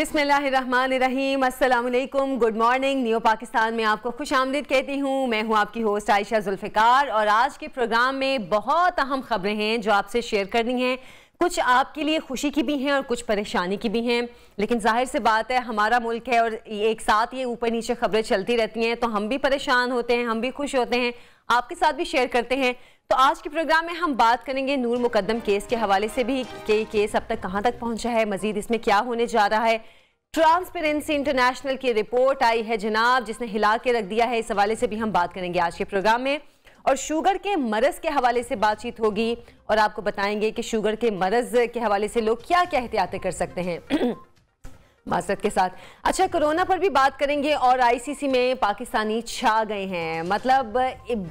बिस्मिल्लाहिर्रहमानिर्रहीम, अस्सलाम वालेकुम, गुड मॉर्निंग। न्यू पाकिस्तान में आपको खुश आमदीद कहती हूँ। मैं हूँ आपकी होस्ट आयशा जुल्फ़िकार और आज के प्रोग्राम में बहुत अहम खबरें हैं जो आपसे शेयर करनी हैं। कुछ आपके लिए खुशी की भी हैं और कुछ परेशानी की भी हैं, लेकिन जाहिर सी बात है हमारा मुल्क है और एक साथ ये ऊपर नीचे खबरें चलती रहती हैं, तो हम भी परेशान होते हैं, हम भी खुश होते हैं, आपके साथ भी शेयर करते हैं। तो आज के प्रोग्राम में हम बात करेंगे नूर मुकद्दम केस के हवाले से भी कि केस अब तक कहां तक पहुंचा है, मजीद इसमें क्या होने जा रहा है। ट्रांसपेरेंसी इंटरनेशनल की रिपोर्ट आई है जनाब, जिसने हिला के रख दिया है। इस हवाले से भी हम बात करेंगे आज के प्रोग्राम में। और शुगर के मरज के हवाले से बातचीत होगी और आपको बताएंगे कि शुगर के मरज के हवाले से लोग क्या क्या एहतियातें कर सकते हैं मासरत के साथ। अच्छा, कोरोना पर भी बात करेंगे और आईसीसी में पाकिस्तानी छा गए हैं। मतलब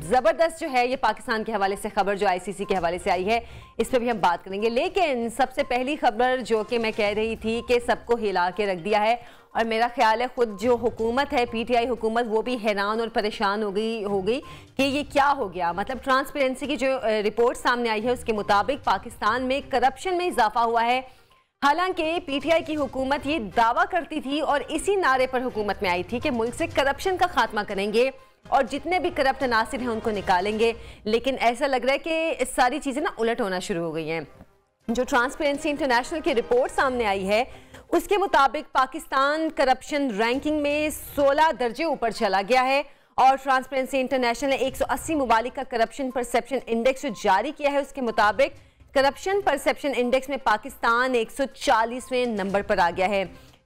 ज़बरदस्त जो है ये पाकिस्तान के हवाले से खबर जो आईसीसी के हवाले से आई है, इस पर भी हम बात करेंगे। लेकिन सबसे पहली खबर जो कि मैं कह रही थी कि सबको हिला के रख दिया है और मेरा ख्याल है खुद जो हुकूमत है, पीटीआई हुकूमत, वो भी हैरान और परेशान हो गई कि ये क्या हो गया। मतलब ट्रांसपेरेंसी की जो रिपोर्ट सामने आई है उसके मुताबिक पाकिस्तान में करप्शन में इजाफा हुआ है। हालांकि पीटीआई की हुकूमत ये दावा करती थी और इसी नारे पर हुकूमत में आई थी कि मुल्क से करप्शन का खात्मा करेंगे और जितने भी करप्ट अनासिर हैं उनको निकालेंगे, लेकिन ऐसा लग रहा है कि सारी चीज़ें ना उलट होना शुरू हो गई हैं। जो ट्रांसपेरेंसी इंटरनेशनल की रिपोर्ट सामने आई है उसके मुताबिक पाकिस्तान करप्शन रैंकिंग में 16 दर्जे ऊपर चला गया है और ट्रांसपेरेंसी इंटरनेशनल ने 180 मुमालिक का करप्शन परसेप्शन इंडेक्स जो जारी किया है उसके मुताबिक करप्शन परसेप्शन इंडेक्स में पाकिस्तान 140वें नंबर पर आ गया है।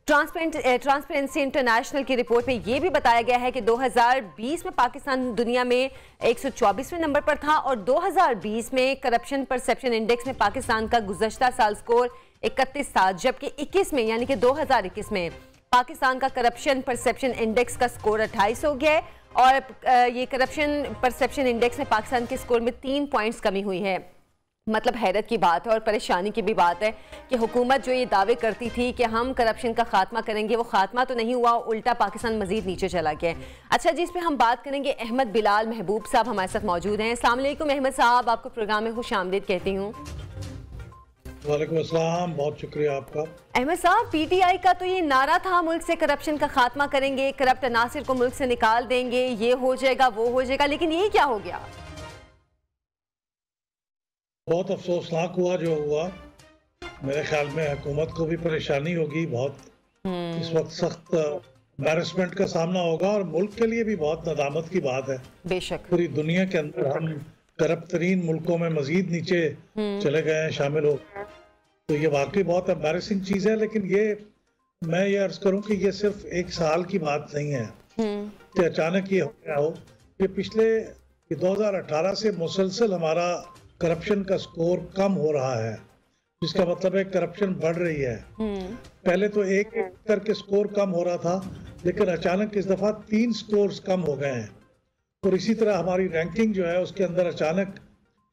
ट्रांसपेरेंसी इंटरनेशनल की रिपोर्ट में यह भी बताया गया है कि 2020 में पाकिस्तान दुनिया में 124वें नंबर पर था और 2020 में करप्शन परसेप्शन इंडेक्स में पाकिस्तान का गुज़श्ता साल स्कोर 31 था, जबकि 21 में यानी कि 2021 में पाकिस्तान का करप्शन परसेप्शन इंडेक्स का स्कोर 28 हो गया है और ये करप्शन परसेप्शन इंडेक्स में पाकिस्तान के स्कोर में 3 पॉइंट्स कमी हुई है। मतलब हैरत की बात है और परेशानी की भी बात है कि हुकूमत जो ये दावे करती थी कि हम करप्शन का खात्मा करेंगे, वो खात्मा तो नहीं हुआ, उल्टा पाकिस्तान मजीद नीचे चला गया। अच्छा जी, इस पे हम बात करेंगे। अहमद बिलाल महबूब साहब हमारे साथ मौजूद हैं। अस्सलाम वालेकुम अहमद साहब, आपको प्रोग्राम में खुश आमदीद कहती हूँ। वालेकुम अस्सलाम, बहुत शुक्रिया आपका। अहमद साहब, पीटीआई का तो ये नारा था मुल्क से करप्शन का खात्मा करेंगे, करप्ट अनासिर को मुल्क से निकाल देंगे, ये हो जाएगा वो हो जाएगा, लेकिन ये क्या हो गया? बहुत अफसोसनाक हुआ जो हुआ। मेरे ख्याल में हुकूमत को भी परेशानी होगी बहुत, इस वक्त सख्त एम्बैरेसमेंट का सामना होगा और मुल्क के लिए भी बहुत नदामत की बात है। बेशक पूरी दुनिया के अंदर हम करप्ट तरीन मुल्कों में मजीद नीचे चले गए हैं, शामिल हो, तो ये वाकई बहुत एम्बैरेसिंग चीज़ है। लेकिन ये मैं ये अर्ज करूं कि ये सिर्फ एक साल की बात नहीं है कि अचानक ये हो गया हो। कि पिछले 2018 से मुसलसल हमारा करप्शन का स्कोर कम हो रहा है, जिसका मतलब है करप्शन बढ़ रही है। पहले तो एक करके स्कोर कम हो रहा था, लेकिन अचानक इस दफा 3 स्कोर्स कम हो गए हैं और इसी तरह हमारी रैंकिंग जो है उसके अंदर अचानक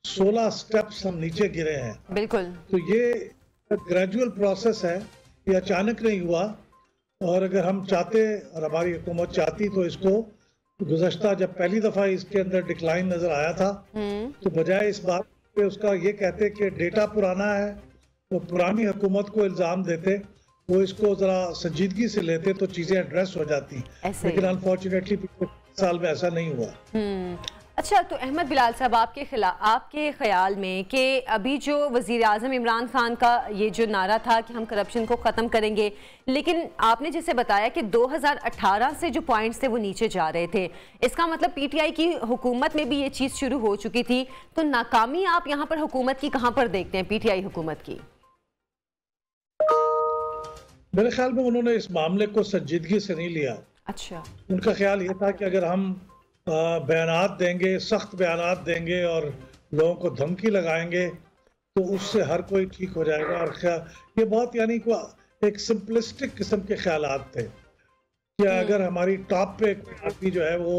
16 स्टेप्स हम नीचे गिरे हैं। बिल्कुल, तो ये ग्रेजुअल प्रोसेस है, ये अचानक नहीं हुआ। और अगर हम चाहते और हमारी हुकूमत चाहती तो इसको गुज़श्ता जब पहली दफा इसके अंदर डिक्लाइन नजर आया था तो बजाय इस बात पे उसका ये कहते कि डेटा पुराना है, तो पुरानी हुकूमत को इल्ज़ाम देते, वो इसको ज़रा संजीदगी से लेते तो चीज़ें एड्रेस हो जाती। लेकिन अनफॉर्चुनेटली पिछले साल में ऐसा नहीं हुआ। अच्छा, तो अहमद बिलाल साहब, आपके ख्याल में कि अभी जो वज़ीर आज़म इमरान खान का ये जो नारा था कि हम करप्शन को ख़त्म करेंगे, लेकिन आपने जैसे बताया कि 2018 से जो पॉइंट्स थे वो नीचे जा रहे थे, इसका मतलब पीटीआई की हुकूमत में भी ये चीज़ शुरू हो चुकी थी। तो नाकामी आप यहाँ पर हुकूमत की कहाँ पर देखते हैं, पीटीआई हुकूमत की? मेरे ख्याल में उन्होंने इस मामले को संजीदगी से नहीं लिया। अच्छा, उनका ख्याल ये था कि अगर हम बयानात देंगे, सख्त बयानात देंगे और लोगों को धमकी लगाएंगे तो उससे हर कोई ठीक हो जाएगा। और ये बहुत यानी एक सिंपलिस्टिक किस्म के ख्यालात थे कि अगर हमारी टॉप पे आदमी जो है वो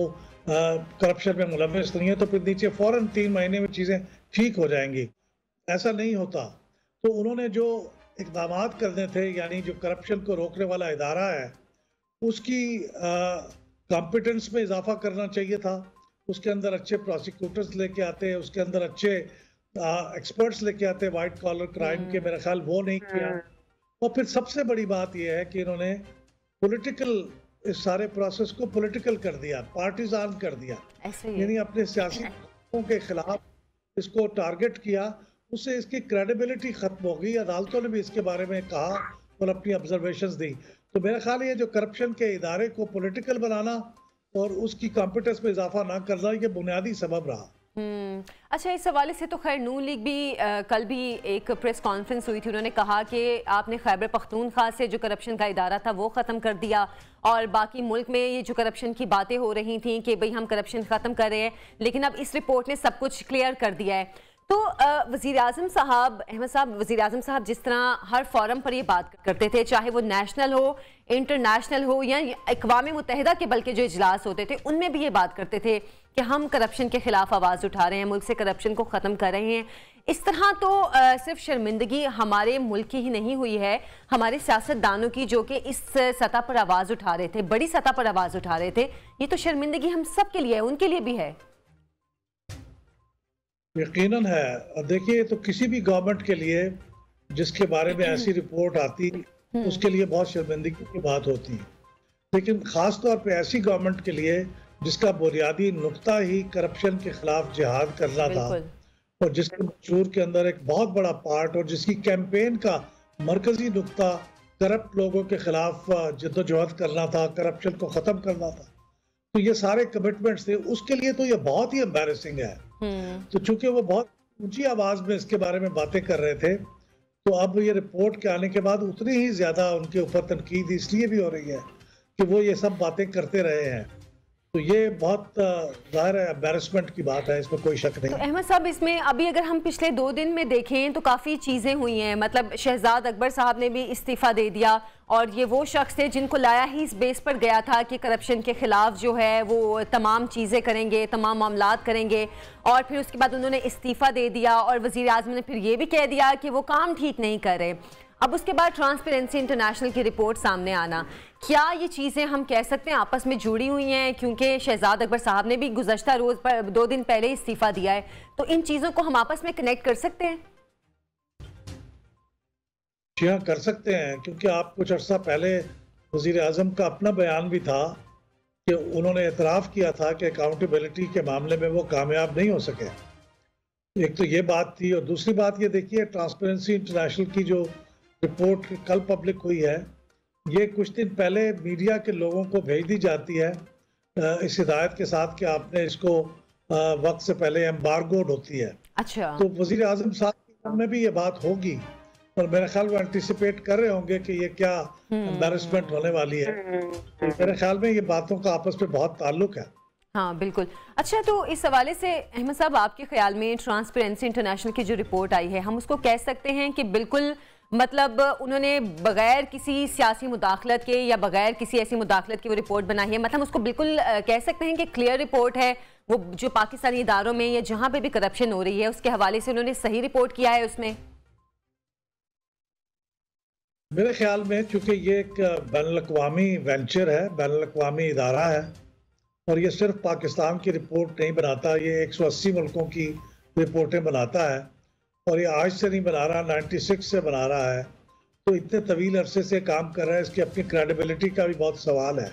करप्शन में मुलव्वस नहीं है तो फिर नीचे फौरन 3 महीने में चीज़ें ठीक हो जाएंगी। ऐसा नहीं होता। तो उन्होंने जो इक़दाम करने थे, यानी जो करप्शन को रोकने वाला इदारा है उसकी कॉम्पिटेंस में इजाफा करना चाहिए था। उसके अंदर अच्छे प्रोसिक्यूटर्स लेके आते, उसके अंदर अच्छे एक्सपर्ट्स लेके आते वाइट कॉलर क्राइम के। मेरा ख्याल वो नहीं किया। और फिर सबसे बड़ी बात यह है कि इन्होंने पॉलिटिकल, इस सारे प्रोसेस को पॉलिटिकल कर दिया, पार्टीजान कर दिया, यानी अपने सियासी के खिलाफ इसको टारगेट किया। उससे इसकी क्रेडिबिलिटी खत्म हो गई। अदालतों ने भी इसके बारे में कहा और अपनी ऑब्जर्वेशंस दी। तो मेरा ख्याल है जो करप्शन के इदारे को पॉलिटिकल बनाना और उसकी कॉम्पिटेंस में इजाफा ना करना, ये बुनियादी सबब रहा। अच्छा, इस हवाले से तो खैर नून लीग भी कल भी एक प्रेस कॉन्फ्रेंस हुई थी, उन्होंने कहा कि आपने खैबर पख्तूनख्वा से जो करप्शन का इदारा था वो ख़त्म कर दिया और बाकी मुल्क में ये जो करप्शन की बातें हो रही थी कि भाई हम करप्शन ख़त्म कर रहे हैं, लेकिन अब इस रिपोर्ट ने सब कुछ क्लियर कर दिया है। तो वज़ीर आज़म साहब, अहमद साहब, वज़ीर आज़म साहब जिस तरह हर फोरम पर ये बात करते थे, चाहे वो नेशनल हो, इंटरनेशनल हो या अक़वाम मुत्तहिदा के बल्कि जो इजलास होते थे उनमें भी ये बात करते थे कि हम करप्शन के खिलाफ आवाज़ उठा रहे हैं, मुल्क से करप्शन को ख़त्म कर रहे हैं। इस तरह तो सिर्फ शर्मिंदगी हमारे मुल्क की ही नहीं हुई है, हमारे सियासतदानों की जो कि इस सतह पर आवाज़ उठा रहे थे, बड़ी सतह पर आवाज़ उठा रहे थे, ये तो शर्मिंदगी हम सब के लिए है, उनके लिए भी है। यकीनन है। देखिए, तो किसी भी गवर्नमेंट के लिए जिसके बारे में ऐसी रिपोर्ट आती उसके लिए बहुत शर्मिंदगी की बात होती है, लेकिन ख़ास तौर पे ऐसी गवर्नमेंट के लिए जिसका बुनियादी नुक्ता ही करप्शन के खिलाफ जिहाद करना था और जिसके मंशूर के अंदर एक बहुत बड़ा पार्ट और जिसकी कैंपेन का मरकजी नुक्ता करप्ट लोगों के खिलाफ जद्दोजहद करना था, करप्शन को ख़त्म करना था, तो ये सारे कमिटमेंट्स थे। उसके लिए तो ये बहुत ही एम्बैरेसिंग है। तो चूंकि वो बहुत ऊंची आवाज में इसके बारे में बातें कर रहे थे, तो अब ये रिपोर्ट के आने के बाद उतनी ही ज्यादा उनके ऊपर तनकीद इसलिए भी हो रही है कि वो ये सब बातें करते रहे हैं। तो ये बहुत ज़ाहिर है एम्बैरेसमेंट की बात है, इसमें कोई शक नहीं। तो अहमद साहब, इसमें अभी अगर हम पिछले 2 दिन में देखें तो काफ़ी चीज़ें हुई हैं। मतलब शहजाद अकबर साहब ने भी इस्तीफ़ा दे दिया और ये वो शख्स थे जिनको लाया ही इस बेस पर गया था कि करप्शन के खिलाफ जो है वो तमाम चीज़ें करेंगे, तमाम मामलात करेंगे, और फिर उसके बाद उन्होंने इस्तीफ़ा दे दिया और वज़ीर आज़म ने फिर ये भी कह दिया कि वो काम ठीक नहीं कर रहे। अब उसके बाद ट्रांसपेरेंसी इंटरनेशनल की रिपोर्ट सामने आना, क्या ये चीज़ें हम कह सकते हैं आपस में जुड़ी हुई हैं? क्योंकि शहजाद अकबर साहब ने भी गुज़श्ता रोज़ पर 2 दिन पहले इस्तीफ़ा दिया है, तो इन चीज़ों को हम आपस में कनेक्ट कर सकते हैं? जी हाँ, कर सकते हैं, क्योंकि आप कुछ अर्सा पहले वज़ीर आज़म का अपना बयान भी था कि उन्होंने एतराफ़ किया था कि अकाउंटेबिलिटी के मामले में वो कामयाब नहीं हो सके। एक तो ये बात थी, और दूसरी बात ये देखिए, ट्रांसपेरेंसी इंटरनेशनल की जो रिपोर्ट कल पब्लिक हुई है, ये कुछ दिन पहले मीडिया के लोगों को भेज दी जाती है इस हिदायत के साथ कि आपने इसको वक्त से पहले एम्बार्गोड होती है। अच्छा। तो वज़ीर आज़म साहब के मन में भी ये बात होगी और मेरा ख्याल वो एंटिसिपेट कर रहे होंगे कि ये क्या एम्बैरेसमेंट होने वाली है। मेरे ख्याल में ये बातों का आपस में बहुत ताल्लुक है। हाँ बिल्कुल। अच्छा, तो इस हवाले से अहमद साहब, आपके ख्याल में ट्रांसपेरेंसी इंटरनेशनल की जो रिपोर्ट आई है, हम उसको कह सकते हैं कि बिल्कुल मतलब उन्होंने बगैर किसी सियासी मुदाखलत के या बगैर किसी ऐसी मुदाखलत की वो रिपोर्ट बनाई है? मतलब उसको बिल्कुल कह सकते हैं कि क्लियर रिपोर्ट है, वो जो पाकिस्तानी इदारों में या जहाँ पे भी करप्शन हो रही है उसके हवाले से उन्होंने सही रिपोर्ट किया है उसमें? मेरे ख्याल में चूंकि ये एक बैनुल-अक़वामी वेंचर है, बैनुल-अक़वामी इदारा है, और ये सिर्फ पाकिस्तान की रिपोर्ट नहीं बनाता, ये 180 मुल्कों की रिपोर्टें बनाता है, और ये आज से नहीं बना रहा, 96 से बना रहा है। तो इतने तवील अरसे से काम कर रहा है, इसकी अपनी क्रेडिबिलिटी का भी बहुत सवाल है।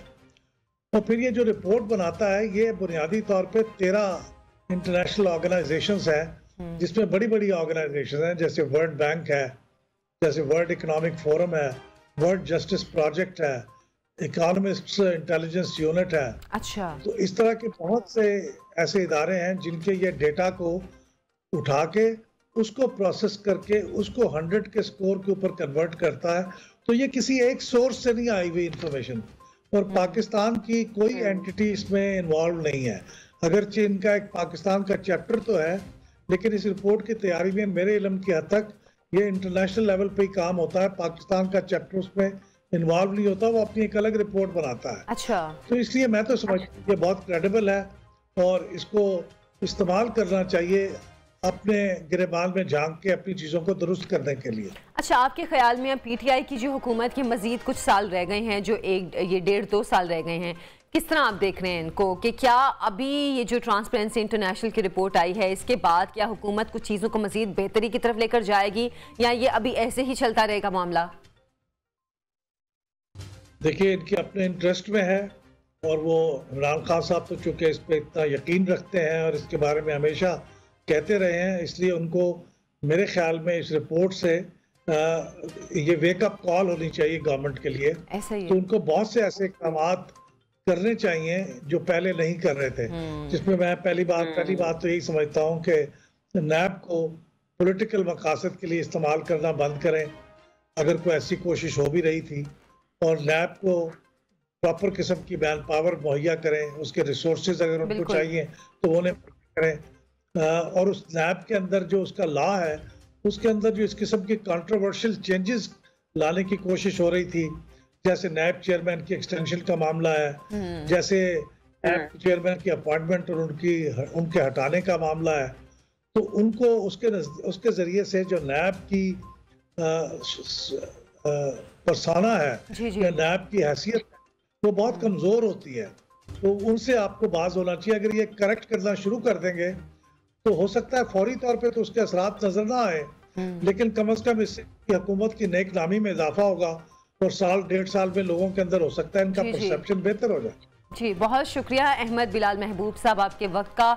और फिर ये जो रिपोर्ट बनाता है, ये बुनियादी तौर पे 13 इंटरनेशनल ऑर्गेनाइजेशंस हैं, जिसमें बड़ी बड़ी ऑर्गेनाइजेशन हैं, जैसे वर्ल्ड बैंक है, जैसे वर्ल्ड इकोनॉमिक फोरम है, वर्ल्ड जस्टिस प्रोजेक्ट है, इकोनॉमिस्ट इंटेलिजेंस यूनिट है। अच्छा। तो इस तरह के बहुत से ऐसे इदारे हैं जिनके ये डेटा को उठा के उसको प्रोसेस करके उसको 100 के स्कोर के ऊपर कन्वर्ट करता है। तो ये किसी एक सोर्स से नहीं आई हुई इंफॉर्मेशन, और पाकिस्तान की कोई एंटिटी इसमें इन्वॉल्व नहीं है। अगरचे इनका एक पाकिस्तान का चैप्टर तो है, लेकिन इस रिपोर्ट की तैयारी में मेरे इल्म की हद तक ये इंटरनेशनल लेवल पे ही काम होता है, पाकिस्तान का चैप्टर उसमें इन्वॉल्व नहीं होता, वो अपनी एक अलग रिपोर्ट बनाता है। अच्छा। तो इसलिए मैं तो समझता हूँ ये बहुत क्रेडिबल है और इसको इस्तेमाल करना चाहिए अपने गिरेबान में झांक के अपनी चीज़ों को दुरुस्त करने के लिए। अच्छा, आपके ख्याल में अब पीटीआई की जो हुकूमत के मजीद कुछ साल रह गए हैं, जो ये 1.5-2 साल रह गए हैं, किस तरह आप देख रहे हैं इनको कि क्या अभी ये जो ट्रांसपेरेंसी इंटरनेशनल की रिपोर्ट आई है, इसके बाद क्या हुकूमत कुछ चीज़ों को मजीद बेहतरी की तरफ लेकर जाएगी, या ये अभी ऐसे ही चलता रहेगा मामला? देखिए इनके अपने इंटरेस्ट में है, और वो इमरान खान साहब तो चूंकि इस पे इतना यकीन रखते हैं और इसके बारे में हमेशा कहते रहे हैं, इसलिए उनको मेरे ख्याल में इस रिपोर्ट से ये वेकअप कॉल होनी चाहिए गवर्नमेंट के लिए। ऐसा ही तो है। उनको बहुत से ऐसे इक़दाम करने चाहिए जो पहले नहीं कर रहे थे, जिसमें मैं पहली बात तो यही समझता हूँ कि नैब को पॉलिटिकल मकासद के लिए इस्तेमाल करना बंद करें, अगर कोई ऐसी कोशिश हो भी रही थी, और नैब को प्रॉपर किस्म की मैन पावर मुहैया करें, उसके रिसोर्सेज अगर उनको चाहिए तो वो उन्हें करें। और उस नैब के अंदर जो उसका लॉ है, उसके अंदर जो इस किस्म की कंट्रोवर्शियल चेंजेस लाने की कोशिश हो रही थी, जैसे नैब चेयरमैन की एक्सटेंशन का मामला है, जैसे नैब चेयरमैन की अपॉइंटमेंट और उनके हटाने का मामला है, तो उनको उसके जरिए से जो नैब की परसाना है या नैब की हैसियत वो बहुत कमजोर होती है। तो उनसे आपको बाज होना चाहिए। अगर ये करेक्ट करना शुरू कर देंगे तो हो सकता है फौरी तौर पे तो उसके असरात नजर ना आए, लेकिन कम से कम इससे हुकूमत की नेक नामी में इजाफा होगा, और साल 1.5 साल में लोगों के अंदर हो सकता है इनका परसेप्शन बेहतर हो जाए। जी बहुत शुक्रिया अहमद बिलाल महबूब साहब आपके वक्त का।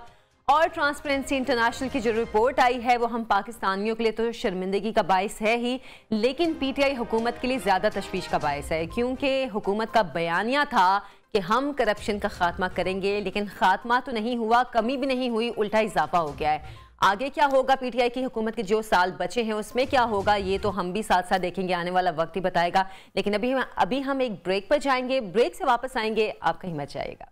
और ट्रांसपेरेंसी इंटरनेशनल की जो रिपोर्ट आई है वो हम पाकिस्तानियों के लिए तो शर्मिंदगी का बायस है ही, लेकिन पीटीआई हुकूमत के लिए ज़्यादा तशवीश का बायस है, क्योंकि हुकूमत का बयानिया था कि हम करप्शन का खात्मा करेंगे, लेकिन खात्मा तो नहीं हुआ, कमी भी नहीं हुई, उल्टा इजाफा हो गया है। आगे क्या होगा पीटीआई की हुकूमत के जो साल बचे हैं उसमें क्या होगा, ये तो हम भी साथ साथ देखेंगे, आने वाला वक्त ही बताएगा। लेकिन अभी हम एक ब्रेक पर जाएंगे, ब्रेक से वापस आएंगे, आप कहीं मत जाइएगा।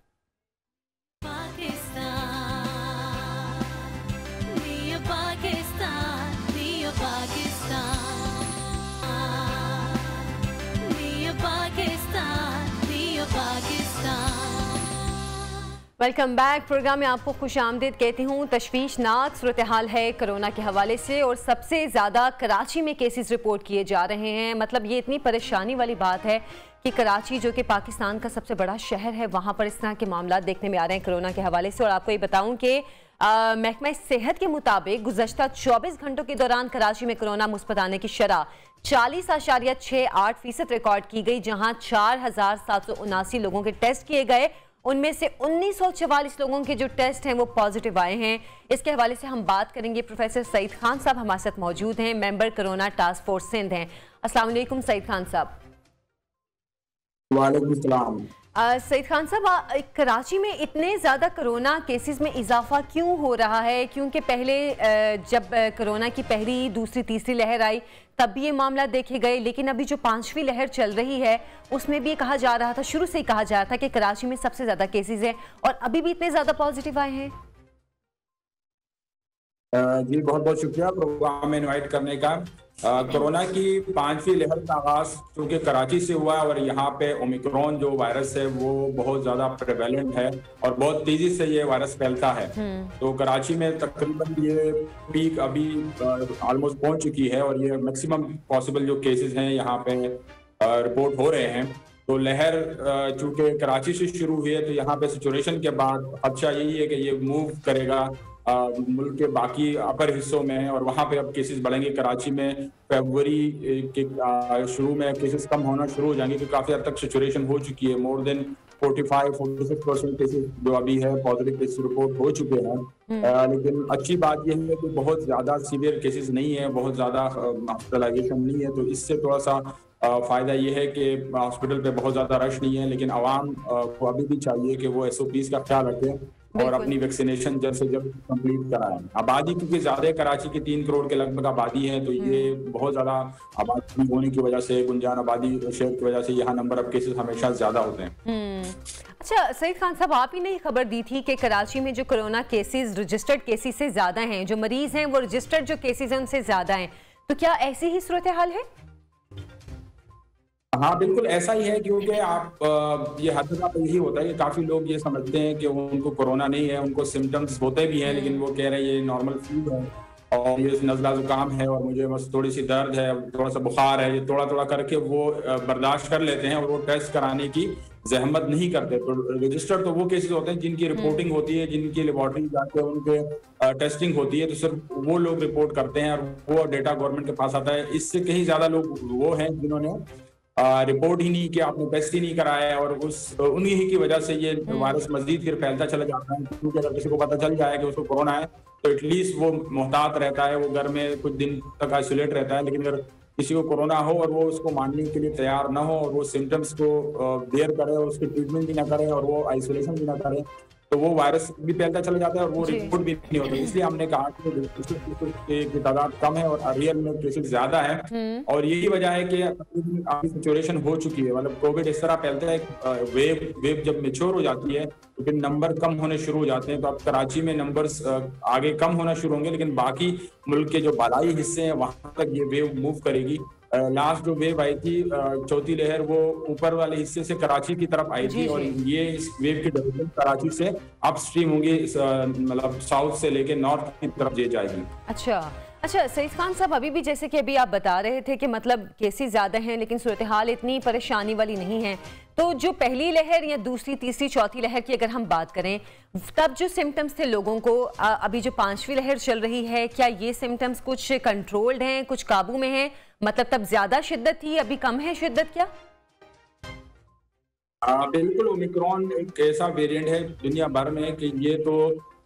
Welcome back. प्रोग्राम में आपको खुश आमदीद कहती हूँ। तशवीशनाक सूरत हाल है कोरोना के हवाले से, और सबसे ज़्यादा कराची में केसेस रिपोर्ट किए जा रहे हैं। मतलब ये इतनी परेशानी वाली बात है कि कराची जो कि पाकिस्तान का सबसे बड़ा शहर है, वहाँ पर इस तरह के मामला देखने में आ रहे हैं कोरोना के हवाले से। और आपको ये बताऊँ कि महकमा सेहत के मुताबिक गुज़श्ता 24 घंटों के दौरान कराची में कोरोना मुस्बत आने की शरह 40.68% रिकॉर्ड की गई, जहाँ 4,779 लोगों के टेस्ट किए गए, उनमें से 1944 लोगों के जो टेस्ट हैं वो पॉजिटिव आए हैं। इसके हवाले से हम बात करेंगे। प्रोफेसर सईद खान साहब हमारे साथ मौजूद हैं, member corona task force Sindh हैं। अस्सलाम वालेकुम सईद खान साहब। वालेकुम सलाम। सईद खान साहब, कराची में इतने ज़्यादा कोरोना केसेस में इजाफा क्यों हो रहा है? क्योंकि पहले जब कोरोना की पहली, दूसरी, तीसरी लहर आई तब भी ये मामला देखे गए, लेकिन अभी जो 5वीं लहर चल रही है उसमें भी ये कहा जा रहा था, शुरू से ही कहा जा रहा था कि कराची में सबसे ज़्यादा केसेस हैं, और अभी भी इतने ज़्यादा पॉजिटिव आए हैं। जी बहुत बहुत शुक्रिया प्रोग्राम में इनवाइट करने का। कोरोना की 5वीं लहर का आगाज क्योंकि कराची से हुआ, और यहाँ पे ओमिक्रॉन जो वायरस है वो बहुत ज्यादा प्रेवेलेंट है और बहुत तेजी से ये वायरस फैलता है। तो कराची में तकरीबन ये पीक अभी ऑलमोस्ट पहुंच चुकी है, और ये मैक्सिमम पॉसिबल जो केसेस हैं यहाँ पे रिपोर्ट हो रहे हैं। तो लहर चूंकि कराची से शुरू हुई है, तो यहाँ पे सिचुएशन के बाद खदशा यही है कि ये मूव करेगा मुल्क के बाकी अपर हिस्सों में, और वहाँ पे अब केसेस बढ़ेंगे। कराची में फरवरी के शुरू में केसेस कम होना शुरू हो जाएंगे, क्योंकि काफी हद तक सिचुएशन हो चुकी है। मोर देन 45-46% केसेस जो अभी है पॉजिटिव केसेस रिपोर्ट हो चुके हैं। लेकिन अच्छी बात यह है कि बहुत ज्यादा सीवियर केसेस नहीं है, बहुत ज्यादा हॉस्पिटलाइजेशन नहीं है। तो इससे थोड़ा सा फायदा ये है कि हॉस्पिटल पे बहुत ज्यादा रश नहीं है। लेकिन आवाम को अभी भी चाहिए कि वो SOPs का ख्याल रखें और अपनी वैक्सीनेशन जल्द से जल्द कंप्लीट कराएं। आबादी क्योंकि ज्यादा कराची की 3 करोड़ के लगभग आबादी है, तो ये बहुत ज्यादा आबादी होने की वजह से, गुंजान आबादी शहर की वजह से यहाँ नंबर ऑफ केसेस हमेशा ज्यादा होते हैं। अच्छा सईद खान साहब, आप ही ने खबर दी थी कि कराची में जो कोरोना केसेस रजिस्टर्ड केसेस से ज्यादा हैं, जो मरीज हैं वो रजिस्टर्ड जो केसेस हैं उनसे ज्यादा हैं, तो क्या ऐसी ही सूरत हाल है? हाँ बिल्कुल ऐसा ही है, क्योंकि आप ये हद तक यही होता है कि काफी लोग ये समझते हैं कि उनको कोरोना नहीं है, उनको सिम्टम्स होते भी हैं, लेकिन वो कह रहे हैं ये नॉर्मल फ्लू है और ये नज़ला जुकाम है और मुझे बस थोड़ी सी दर्द है, थोड़ा सा बुखार है, ये थोड़ा थोड़ा करके वो बर्दाश्त कर लेते हैं और वो टेस्ट कराने की जहमत नहीं करते। तो रजिस्टर्ड तो वो केसेस होते हैं जिनकी रिपोर्टिंग होती है, जिनकी लेबोरेटरी जाके उनके टेस्टिंग होती है, तो सिर्फ वो लोग रिपोर्ट करते हैं और वो डेटा गवर्नमेंट के पास आता है। इससे कहीं ज्यादा लोग वो हैं जिन्होंने रिपोर्ट ही नहीं किया, आपने टेस्ट ही नहीं कराया, और उन्हीं की वजह से ये वायरस मजीद फिर फैलता चला जाता है। क्योंकि अगर किसी को पता चल जाए कि उसको कोरोना है तो एटलीस्ट वो मोहतात रहता है, वो घर में कुछ दिन तक आइसोलेट रहता है। लेकिन अगर किसी को कोरोना हो और वो उसको मानने के लिए तैयार ना हो और वो सिम्टम्स को बेयर करे और उसकी ट्रीटमेंट भी ना करे और वो आइसोलेशन भी ना करे, तो वो वायरस भी फैलता चला जाता है और वो रिपोर्ट भी नहीं होती। इसलिए हमने कहा कि की तादाद कम है और रियल में केसेस ज्यादा है, और यही वजह है कि अभी सिचुएशन हो चुकी है। मतलब कोविड इस तरह फैलता है, वेव जब मेच्योर हो जाती है तो फिर नंबर कम होने शुरू हो जाते हैं। तो अब कराची में नंबर्स आगे कम होना शुरू होंगे, लेकिन बाकी मुल्क के जो बालाई हिस्से हैं वहां तक ये वेव मूव करेगी। लास्ट जो वेव आई थी चौथी लहर, वो ऊपर वाले हिस्से से कराची की तरफ आई थी, और ये इस वेव की डेवलपमेंट कराची से अपस्ट्रीम होंगी, मतलब साउथ से लेके नॉर्थ की तरफ जे जाएगी। अच्छा सईद खान साहब, अभी भी जैसे कि अभी आप बता रहे थे कि मतलब केसेस ज़्यादा हैं लेकिन सूरत हाल इतनी परेशानी वाली नहीं है, तो जो पहली लहर या दूसरी, तीसरी, चौथी लहर की अगर हम बात करें, तब जो सिम्टम्स थे लोगों को, अभी जो पांचवी लहर चल रही है, क्या ये सिम्टम्स कुछ कंट्रोल्ड हैं, कुछ काबू में हैं? मतलब तब ज्यादा शिद्दत थी, अभी कम है शिद्दत क्या? बिल्कुल, ओमिक्रॉन एक ऐसा वेरिएंट है दुनिया भर में कि ये तो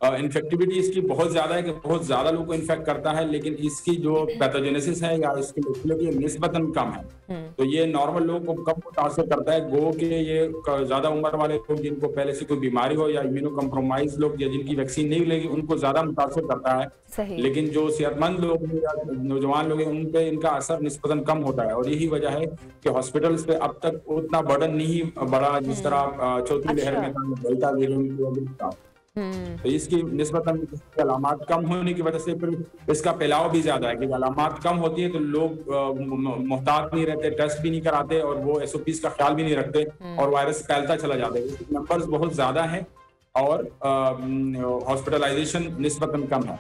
इन्फेक्टिविटी इसकी बहुत ज्यादा है कि बहुत ज्यादा लोगों को इन्फेक्ट करता है, लेकिन इसकी जो पैथोजेनेसिस है या इसकी लेटलिटी निस्बतन कम है। तो ये नॉर्मल लोगों को कम मुतासर करता है। गो के ये ज्यादा उम्र वाले लोग जिनको पहले से कोई बीमारी हो या इम्यूनो कम्प्रोमाइज लोग या जिनकी वैक्सीन नहीं मिलेगी उनको ज्यादा मुतासर करता है। लेकिन जो सेहतमंद लोग हैं या नौजवान लोग हैं उन पे इनका असर निस्बतन कम होता है, और यही वजह है कि हॉस्पिटल्स पे अब तक उतना बर्डन नहीं बढ़ा जिस तरह चौथी लहर में डेल्टा वेरिएंट था। तो इसकी निस्बतन अलामात कम होने की वजह से फिर इसका फैलाव भी ज्यादा है, क्योंकि अलामात कम होती है तो लोग मोहतात नहीं रहते, टेस्ट भी नहीं कराते और वो SOPs का ख्याल भी नहीं रखते और वायरस फैलता चला जाता है। इसके नंबर्स बहुत ज्यादा हैं और हॉस्पिटलाइजेशन निस्बतन कम है।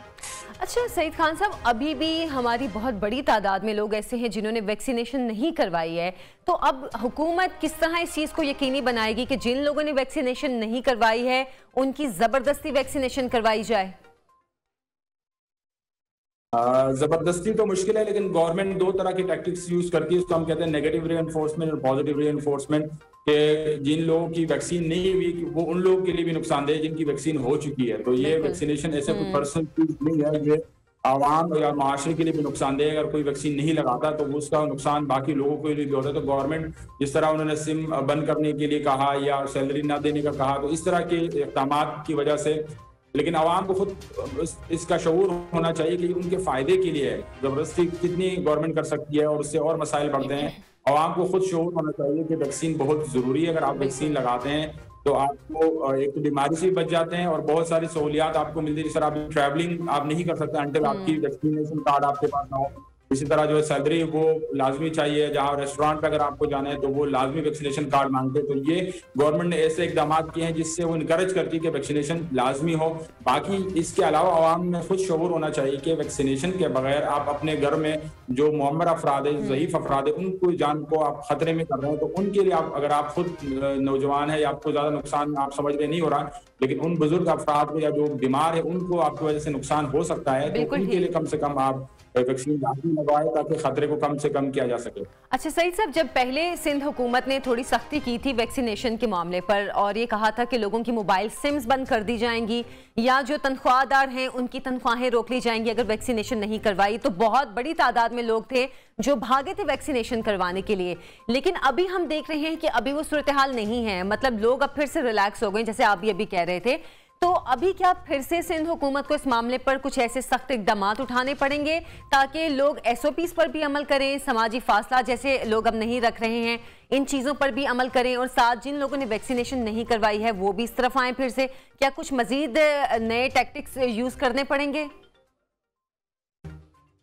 अच्छा सईद खान साहब, अभी भी हमारी बहुत बड़ी तादाद में लोग ऐसे हैं जिन्होंने वैक्सीनेशन नहीं करवाई है, तो अब हुकूमत किस तरह इस चीज़ को यकीनी बनाएगी कि जिन लोगों ने वैक्सीनेशन नहीं करवाई है उनकी ज़बरदस्ती वैक्सीनेशन करवाई जाए? जबरदस्ती तो मुश्किल है, लेकिन गवर्नमेंट दो तरह की टैक्टिक्स यूज करती है। उसको हम कहते हैं नेगेटिव रीइंफोर्समेंट और पॉजिटिव रीइंफोर्समेंट, कि जिन लोगों की वैक्सीन नहीं हुई वो उन लोगों के लिए भी नुकसानदेह जिनकी वैक्सीन हो चुकी है। तो ये वैक्सीनेशन ऐसे कोई पर्सनल चीज नहीं है, ये आवाम या माशरे के लिए भी नुकसानदेह। अगर कोई वैक्सीन नहीं लगाता तो उसका नुकसान बाकी लोगों को भी होता है। तो गवर्नमेंट जिस तरह उन्होंने सिम बंद करने के लिए कहा या सैलरी ना देने का कहा, तो इस तरह के इक़दाम की वजह से, लेकिन आवाम को खुद इसका शऊर होना चाहिए कि उनके फायदे के लिए है। जबरदस्ती कितनी गवर्नमेंट कर सकती है और उससे और मसाइल बढ़ते हैं। आवाम को खुद शऊर होना चाहिए कि वैक्सीन बहुत जरूरी है। अगर आप वैक्सीन लगाते हैं तो आपको एक तो बीमारी से बच जाते हैं और बहुत सारी सहूलियात आपको मिलती है। जिस तरह आप ट्रैवलिंग आप नहीं कर सकते अंटिल आपकी वैक्सीनेशन कार्ड आपके पास ना हो। इसी तरह जो है सैलरी वो लाजमी चाहिए, जहाँ रेस्टोरेंट पे अगर आपको जाना है तो वो लाजमी वैक्सीनेशन कार्ड मांगते हैं। तो ये गवर्नमेंट ने ऐसे इकदाम किए हैं जिससे वो इनकरेज करती है कि वैक्सीनेशन लाजमी हो। बाकी इसके अलावा आवाम में खुद शऊर होना चाहिए कि वैक्सीनेशन के बगैर आप अपने घर में जो मुअम्मर अफराद है, ज़ईफ अफराद है, उनको जान को आप खतरे में कर रहे हैं। तो उनके लिए आप, अगर आप खुद नौजवान है या आपको ज्यादा नुकसान आप समझ रहे नहीं हो रहा, लेकिन उन बुजुर्ग अफराद को या जो बीमार है उनको आपकी वजह से नुकसान हो सकता है, तो उनके लिए कम से कम आप वैक्सीन लगवाएं ताकि खतरे को कम से कम किया जा सके। अच्छा सईद साहब, जब पहले सिंध हुकूमत ने थोड़ी सख्ती की थी वैक्सीनेशन के मामले पर और ये कहा था कि लोगों की मोबाइल सिम्स बंद कर दी जाएंगी या जो तनख्वाहदार हैं उनकी तनख्वाहें रोक ली जाएंगी अगर वैक्सीनेशन नहीं करवाई, तो बहुत बड़ी तादाद में लोग थे जो भागे थे वैक्सीनेशन करवाने के लिए। लेकिन अभी हम देख रहे हैं कि अभी वो सूरत हाल नहीं है, मतलब लोग अब फिर से रिलैक्स हो गए, जैसे आप भी अभी कह रहे थे। तो अभी क्या फिर से सिंध हुकूमत को इस मामले पर कुछ ऐसे सख्त इकदाम उठाने पड़ेंगे ताकि लोग SOPs पर भी अमल करें, समाजी फासला जैसे लोग अब नहीं रख रहे हैं, इन चीज़ों पर भी अमल करें, और साथ जिन लोगों ने वैक्सीनेशन नहीं करवाई है वो भी इस तरफ आए फिर से? क्या कुछ मजीद नए टैक्टिक्स यूज करने पड़ेंगे?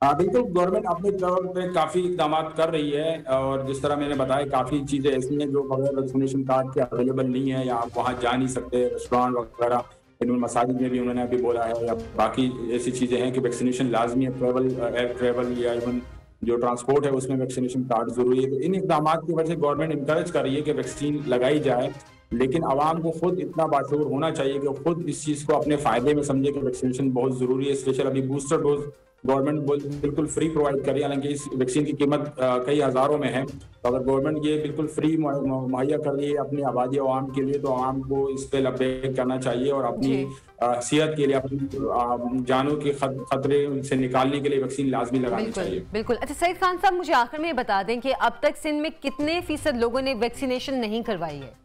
हाँ बिल्कुल, गवर्नमेंट अपने तौर पे काफी इकदाम कर रही है और जिस तरह मैंने बताया काफी चीजें ऐसी हैं जो बगैर वैक्सीनेशन कार्ड के अवेलेबल नहीं है या आप वहाँ जा नहीं सकते। रेस्टोरेंट वगैरह, इन्होंने मसाजिद में भी उन्होंने अभी बोला है, या बाकी ऐसी चीजें हैं कि वैक्सीनेशन लाजमी है। एयर ट्रेवल या इवन जो ट्रांसपोर्ट है उसमें वैक्सीनेशन कार्ड जरूरी है। तो इन इकदाम की वजह से गवर्नमेंट इंकरेज कर रही है कि वैक्सीन लगाई जाए, लेकिन आवाम को खुद इतना बाशऊर होना चाहिए कि खुद इस चीज को अपने फायदे में समझे कि वैक्सीनेशन बहुत जरूरी है। स्पेशल अभी बूस्टर डोज गवर्नमेंट बिल्कुल फ्री प्रोवाइड करे, हालांकि इस वैक्सीन की कीमत कई हज़ारों में है। तो अगर गवर्नमेंट ये बिल्कुल फ्री मुहैया कर रही है अपनी आबादी आवाम के लिए, तो आवाम को इस पे लबैक करना चाहिए और अपनी सेहत के लिए, अपनी जानों के खतरे से निकालने के लिए वैक्सीन लाजमी लगानी चाहिए। बिल्कुल। अच्छा सईद खान साहब, मुझे आखिर में बता दें कि अब तक सिंध में कितने फीसद लोगों ने वैक्सीनेशन नहीं करवाई है?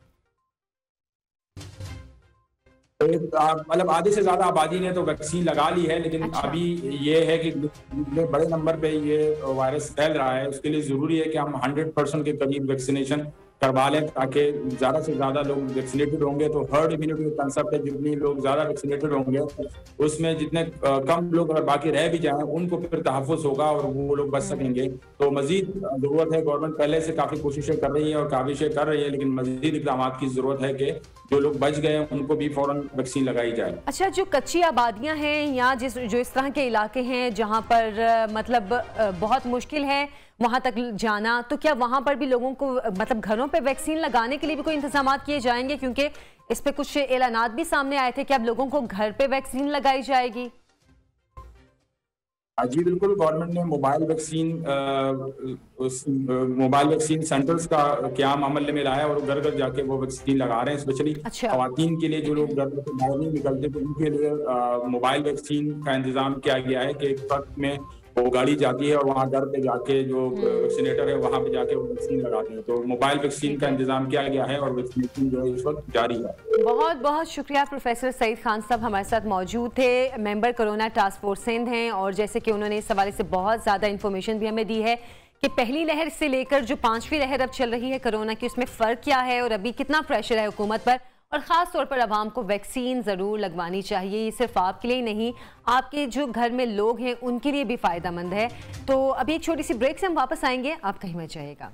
मतलब आधे से ज्यादा आबादी ने तो वैक्सीन लगा ली है, लेकिन अभी ये है कि बड़े नंबर पे ये वायरस फैल रहा है, उसके लिए जरूरी है कि हम 100% के करीब वैक्सीनेशन करवा लें, ताकि ज्यादा से ज्यादा लोग वैक्सीनेटेड होंगे तो हर्ड इम्यूनिटी कंसेप्ट है, जितने लोग ज्यादा वैक्सीनेटेड होंगे उसमें जितने कम लोग अगर बाकी रह भी जाएं उनको फिर तहफ़्फ़ुज़ होगा और वो लोग बच सकेंगे। तो मजीद जरूरत है, गवर्नमेंट पहले से काफी कोशिशें कर रही है और काविशें कर रही है, लेकिन मजीद इक़दाम की जरूरत है कि जो लोग बच गए उनको भी फौरन वैक्सीन लगाई जाए। अच्छा, जो कच्ची आबादियां हैं या जो इस तरह के इलाके हैं जहां पर मतलब बहुत मुश्किल है वहां तक जाना, तो क्या वहां पर भी लोगों को मतलब घरों पे वैक्सीन लगाने के लिए भी कोई इंतजाम किए जाएंगे? क्योंकि इस पे कुछ ऐलानात भी सामने आए थे कि अब लोगों को घर पे वैक्सीन लगाई जाएगी। जी बिल्कुल, गवर्नमेंट ने मोबाइल वैक्सीन सेंटर्स का क़याम अमल में लाया और घर घर जाके वो वैक्सीन लगा रहे हैं। स्पेशली खवातीन के लिए, जो लोग घर से बाहर नहीं निकलते, तो उनके लिए मोबाइल वैक्सीन का इंतजाम किया गया है कि एक ट्रक में वो गाड़ी जाती है और वहाँ घर पे जाके जो वैक्सीनेटर है वहाँ पे जाके वो वैक्सीन लगाते हैं। तो मोबाइल वैक्सीन का इंतजाम किया गया है और वैक्सीनेशन जो है इस वक्त जारी है। बहुत बहुत शुक्रिया प्रोफेसर सईद खान साहब हमारे साथ मौजूद थे, member corona task force Sindh हैं, और जैसे कि उन्होंने इस हवाले से बहुत ज़्यादा इन्फॉर्मेशन भी हमें दी है कि पहली लहर से लेकर जो 5वीं लहर अब चल रही है कोरोना की, उसमें फ़र्क क्या है और अभी कितना प्रेशर है हुकूमत पर, और ख़ास तौर पर आवाम को वैक्सीन ज़रूर लगवानी चाहिए। ये सिर्फ आपके लिए नहीं, आपके जो घर में लोग हैं उनके लिए भी फ़ायदेमंद है। तो अभी एक छोटी सी ब्रेक से हम वापस आएंगे, आप कहीं मत जाइएगा।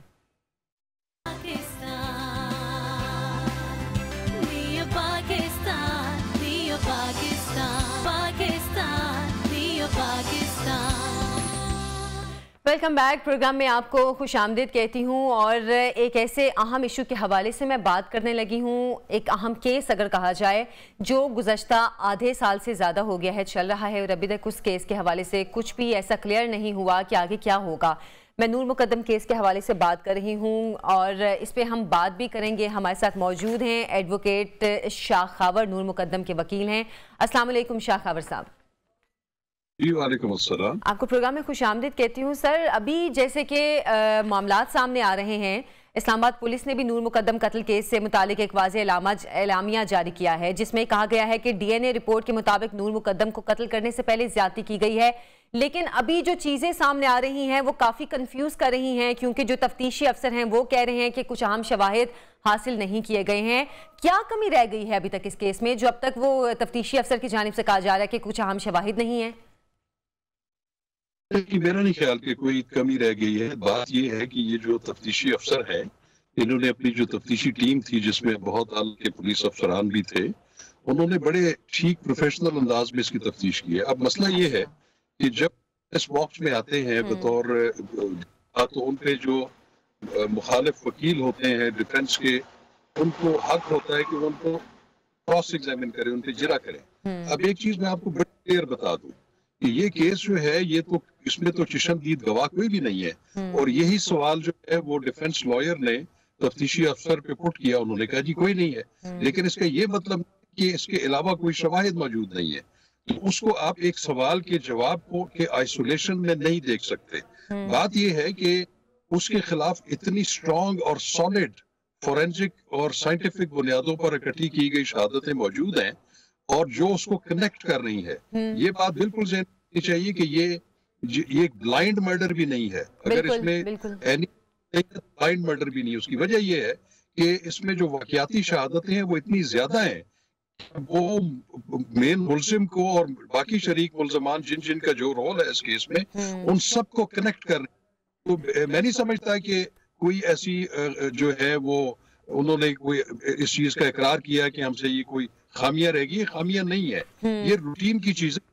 Welcome back. प्रोग्राम में आपको खुश आमदीद कहती हूँ और एक ऐसे अहम इशू के हवाले से मैं बात करने लगी हूँ। एक अहम केस अगर कहा जाए जो गुज़श्ता आधे साल से ज़्यादा हो गया है चल रहा है, और अभी तक उस केस के हवाले से कुछ भी ऐसा क्लियर नहीं हुआ कि आगे क्या होगा। मैं नूर मुकद्दम केस के हवाले से बात कर रही हूँ और इस पर हम बात भी करेंगे। हमारे साथ मौजूद हैं एडवोकेट शाह खावर, नूर मुकद्दम के वकील हैं। अस्सलाम वालेकुम शाह खावर साहब। वालेकुम अस्सलाम। आपको प्रोग्राम में खुश आमदीद कहती हूँ। सर, अभी जैसे कि मामलात सामने आ रहे हैं, इस्लामाबाद पुलिस ने भी नूर मुकद्दम कत्ल केस से मुतालिक एक वाज़ेह एलामिया जारी किया है, जिसमें कहा गया है कि डीएनए रिपोर्ट के मुताबिक नूर मुकद्दम को कत्ल करने से पहले ज्यादती की गई है। लेकिन अभी जो चीज़ें सामने आ रही हैं वो काफ़ी कंफ्यूज कर रही हैं, क्योंकि जो तफ्तीशी अफसर हैं वो कह रहे हैं कि कुछ अहम शवाहिद हासिल नहीं किए गए हैं। क्या कमी रह गई है अभी तक इस केस में, जो अब तक वो तफ्तीशी अफसर की जानिब से कहा जा रहा है कि कुछ अहम शवाहिद नहीं है? मेरा नहीं ख्याल कि कोई कमी रह गई है। बात यह है कि ये जो तफ्तीशी अफसर है, इन्होंने अपनी जो तफ्तीशी टीम थी जिसमें बहुत आला के पुलिस अफसरान भी थे, उन्होंने बड़े ठीक प्रोफेशनल अंदाज में इसकी तफ्तीश की है। अब मसला ये है कि जब इस बॉक्स में आते हैं बतौर, तो उन पे जो मुखालिफ वकील होते हैं डिफेंस के, उनको हक होता है कि वो उनको क्रॉस एग्जामिन करें, उन पे जिरा करें। अब एक चीज मैं आपको बड़ी क्लियर बता दूं कि ये केस जो है, ये तो इसमें तो चशमदीद गवाह कोई भी नहीं है, और यही सवाल जो है वो डिफेंस लॉयर ने तफ्तीशी अफसर पे पुट किया। उन्होंने कहा जी कोई नहीं है, लेकिन इसका ये मतलब कि इसके अलावा कोई शवाहिद मौजूद नहीं है, तो उसको आप एक सवाल के जवाब को के आइसोलेशन में नहीं देख सकते। बात यह है कि उसके खिलाफ इतनी स्ट्रॉन्ग और सॉलिड फोरेंसिक और साइंटिफिक बुनियादों पर इकट्ठी की गई शहादतें मौजूद हैं, और जो उसको कनेक्ट कर रही है, ये बात बिल्कुल ज़हन रखनी चाहिए कि ये ब्लाइंड मर्डर भी नहीं है। अगर इसमें ब्लाइंड मर्डर भी नहीं है, उसकी वजह ये है कि इसमें जो वाकयाती शहादतें हैं वो इतनी ज्यादा हैं, वो मेन मुल्जिम को और बाकी शरीक मुल्जमान जिन जिन का जो रोल है इस केस में, उन सबको कनेक्ट कर। तो मैं नहीं समझता कि कोई ऐसी जो है वो उन्होंने कोई इस चीज का इकरार किया कि हमसे ये कोई खामियां रहेगी। ये खामियां नहीं है, ये रूटीन की चीज है,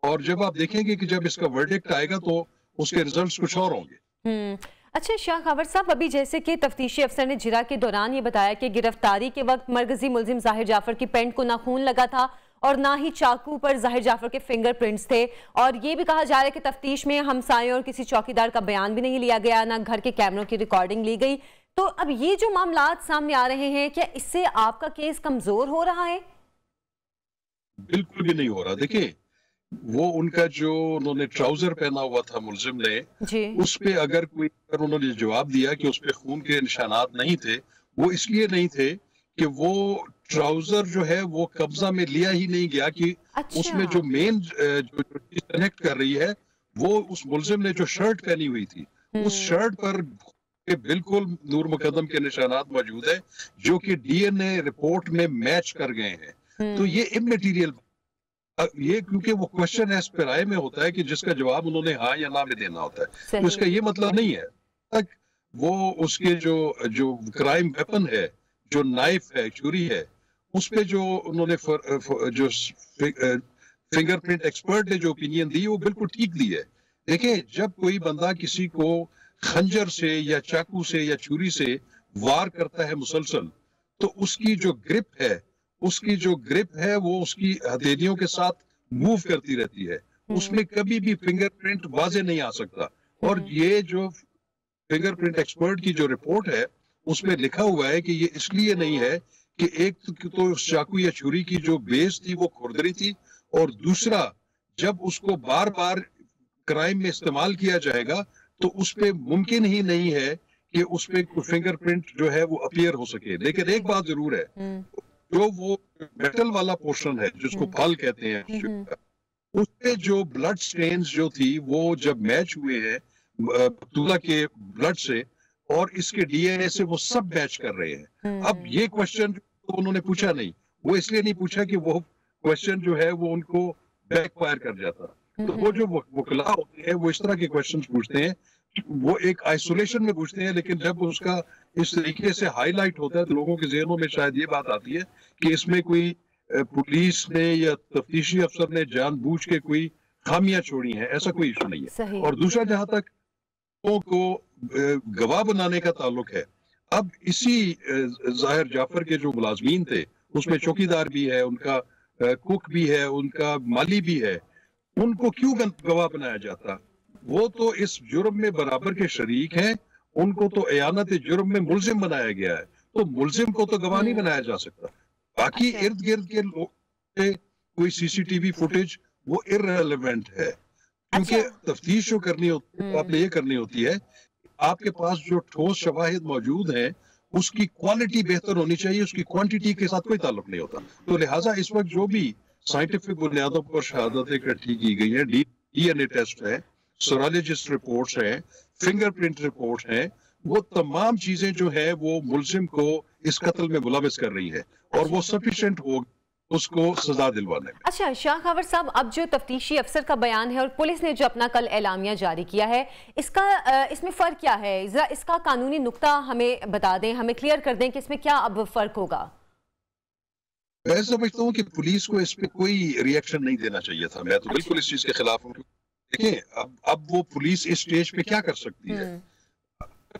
और जब आप देखेंगे कि जब इसका वर्डिक्ट आएगा तो उसके रिजल्ट्स कुछ और होंगे। अच्छा शाह खावर साहब, अभी जैसे कि तफ्तीशी अफसर ने जिरा के दौरान ये बताया कि गिरफ्तारी के वक्त मरकजी मुल्जिम जाहिर जाफर की पैंट को नाखून लगा था और ना ही चाकू पर जाहिर जाफर के फिंगरप्रिंट्स थे। और ये भी कहा जा रहा है कि तफ्तीश में हमसायों और किसी चौकीदार का बयान भी नहीं लिया गया, ना घर के कैमरों की रिकॉर्डिंग ली गई। तो अब ये जो मामलात सामने आ रहे हैं, क्या इससे आपका केस कमजोर हो रहा है? बिल्कुल भी नहीं हो रहा। देखिए, वो उनका जो उन्होंने ट्राउजर पहना हुआ था मुलजिम ने, उस पे अगर उन्होंने जवाब दिया कि उस पे खून के निशानात नहीं थे, वो इसलिए नहीं थे कि वो ट्राउजर जो है वो कब्जा में लिया ही नहीं गया कि उसमें जो मेन जो कनेक्ट कर रही है वो उस मुलजिम ने जो शर्ट पहनी हुई थी, उस शर्ट पर बिल्कुल नूर मुकद्दम के निशानात मौजूद है जो कि डीएनए रिपोर्ट में मैच कर गए हैं। तो ये इमटेरियल, ये क्योंकि वो क्वेश्चन एस पे राय में होता है कि जिसका जवाब उन्होंने हाँ या ना में देना होता है, तो इसका ये मतलब नहीं है तक वो उसके जो क्राइम वेपन है, जो नाइफ है, छुरी है, उस पे जो उन्होंने जो फिंगरप्रिंट एक्सपर्ट ने जो ओपिनियन दी वो बिल्कुल ठीक दी है। देखिए, जब कोई बंदा किसी को खंजर से या चाकू से या छुरी से वार करता है मुसलसल, तो उसकी जो ग्रिप है वो उसकी हथेलियों के साथ मूव करती रहती है, उसमें कभी भी फिंगरप्रिंट वाज़ेह नहीं आ सकता। और ये जो फिंगरप्रिंट एक्सपर्ट की जो रिपोर्ट है उसमें लिखा हुआ है कि ये इसलिए नहीं है कि एक तो चाकू या छुरी की जो बेस थी वो खुरदरी थी, और दूसरा जब उसको बार बार क्राइम में इस्तेमाल किया जाएगा तो उस पे मुमकिन ही नहीं है कि उस पे फिंगरप्रिंट जो है वो अपीयर हो सके। लेकिन एक बात जरूर है, जो वो मेटल वाला पोर्शन है जिसको फल कहते हैं, उसपे जो ब्लड स्टेन्स जो थी वो जब मैच हुए हैं तुला के ब्लड से और इसके डीएनए से, वो सब मैच कर रहे हैं। अब ये क्वेश्चन तो उन्होंने पूछा नहीं, वो इसलिए नहीं पूछा कि वो क्वेश्चन जो है वो उनको बैकफायर कर जाता। तो वो जो वकला होते हैं वो इस तरह के क्वेश्चंस पूछते हैं, वो एक आइसोलेशन में पूछते हैं, लेकिन जब उसका इस तरीके से हाईलाइट होता है तो लोगों के ज़हनों में शायद ये बात आती है कि इसमें कोई पुलिस ने या तफ्तीशी अफसर ने जानबूझ के कोई खामियां छोड़ी हैं। ऐसा कोई इशू नहीं है। और दूसरा, जहां तक को गवाह बनाने का ताल्लुक है, अब इसी जाहिर जाफर के जो मुलाजमीन थे उसमें चौकीदार भी है, उनका कुक भी है, उनका माली भी है, उनको क्यों गवाह बनाया जाता? वो तो इस जुर्म में बराबर के शरीक हैं, उनको तो एयानत जुर्म में मुलजिम बनाया गया है, तो मुलजिम को तो गवाह नहीं बनाया जा सकता। बाकी इर्द गिर्द के लोग कोई सीसीटीवी फुटेज वो इररिलेवेंट है, क्योंकि तफ्तीश जो करनी होती है आपने ये करनी होती है, आपके पास जो ठोस शवाहिद मौजूद हैं उसकी क्वालिटी बेहतर होनी चाहिए, उसकी क्वांटिटी के साथ कोई ताल्लुक नहीं होता। तो लिहाजा इस वक्त जो भी साइंटिफिक बुनियादों पर शहादतें इकट्ठी की गई हैं, डीएनए टेस्ट है, सोरोलॉजिस्ट रिपोर्ट्स हैं, फिंगरप्रिंट रिपोर्ट हैं, वो तमाम चीजें जो है वो मुलजिम को इस कत्ल में मुलविस कर रही है और वो सफिशिएंट हो उसको सजा दिलवाने में। अच्छा शाह खबर साहब, अब जो तफ्तीशी अफसर का बयान है और पुलिस ने जो अपना कल एलामिया जारी किया है, इसमें फर्क क्या है? जरा इसका कानूनी नुक्ता हमें बता दें, हमें क्लियर कर दें कि इसमें क्या अब फर्क होगा। मैं समझता हूँ कि पुलिस को इस पे कोई रिएक्शन नहीं देना चाहिए था। मैं तो बिल्कुल इस चीज के खिलाफ हूँ। देखिए, अब वो पुलिस इस स्टेज पे क्या कर सकती है?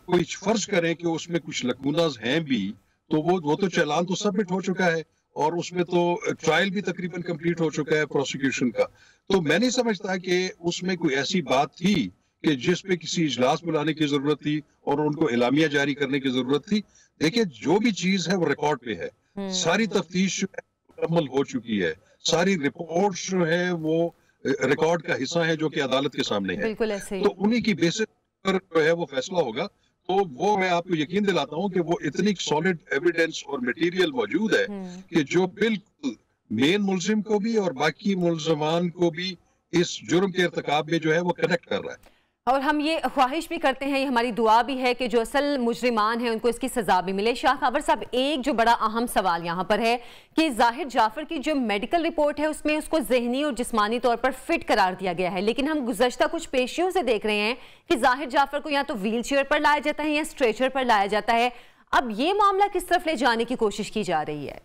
कोई फर्ज करें कि उसमें कुछ लकूनाज हैं भी, तो वो तो चालान तो सबमिट हो चुका है और उसमें तो ट्रायल भी तकरीबन कंप्लीट हो चुका है प्रोसिक्यूशन का। तो मैं नहीं समझता कि उसमें कोई ऐसी बात थी कि जिस पे किसी इजलास बुलाने की जरूरत थी और उनको एलामिया जारी करने की जरूरत थी। देखिए, जो भी चीज है वो रिकॉर्ड पे है, सारी तफ्तीश मुकम्मल हो चुकी है, सारी रिपोर्ट्स जो है वो रिकॉर्ड का हिस्सा है जो कि अदालत के सामने है। तो उन्हीं की बेसिस पर जो है वो फैसला होगा। तो वो मैं आपको यकीन दिलाता हूँ कि वो इतनी सॉलिड एविडेंस और मटेरियल मौजूद है कि जो बिल्कुल मेन मुलजिम को भी और बाकी मुलजमान को भी इस जुर्म के इर्तिकाब में जो है वो कनेक्ट कर रहा है। और हम ये ख्वाहिश भी करते हैं, ये हमारी दुआ भी है कि जो असल मुजरिमान हैं उनको इसकी सजा भी मिले। शाह खबर साहब, एक जो बड़ा अहम सवाल यहाँ पर है कि जाहिर जाफर की जो मेडिकल रिपोर्ट है उसमें उसको जहनी और जिस्मानी तौर पर फिट करार दिया गया है, लेकिन हम गुज़श्ता कुछ पेशियों से देख रहे हैं कि जाहिर जाफर को या तो व्हील चेयर पर लाया जाता है या स्ट्रेचर पर लाया जाता है। अब ये मामला किस तरफ ले जाने की कोशिश की जा रही है?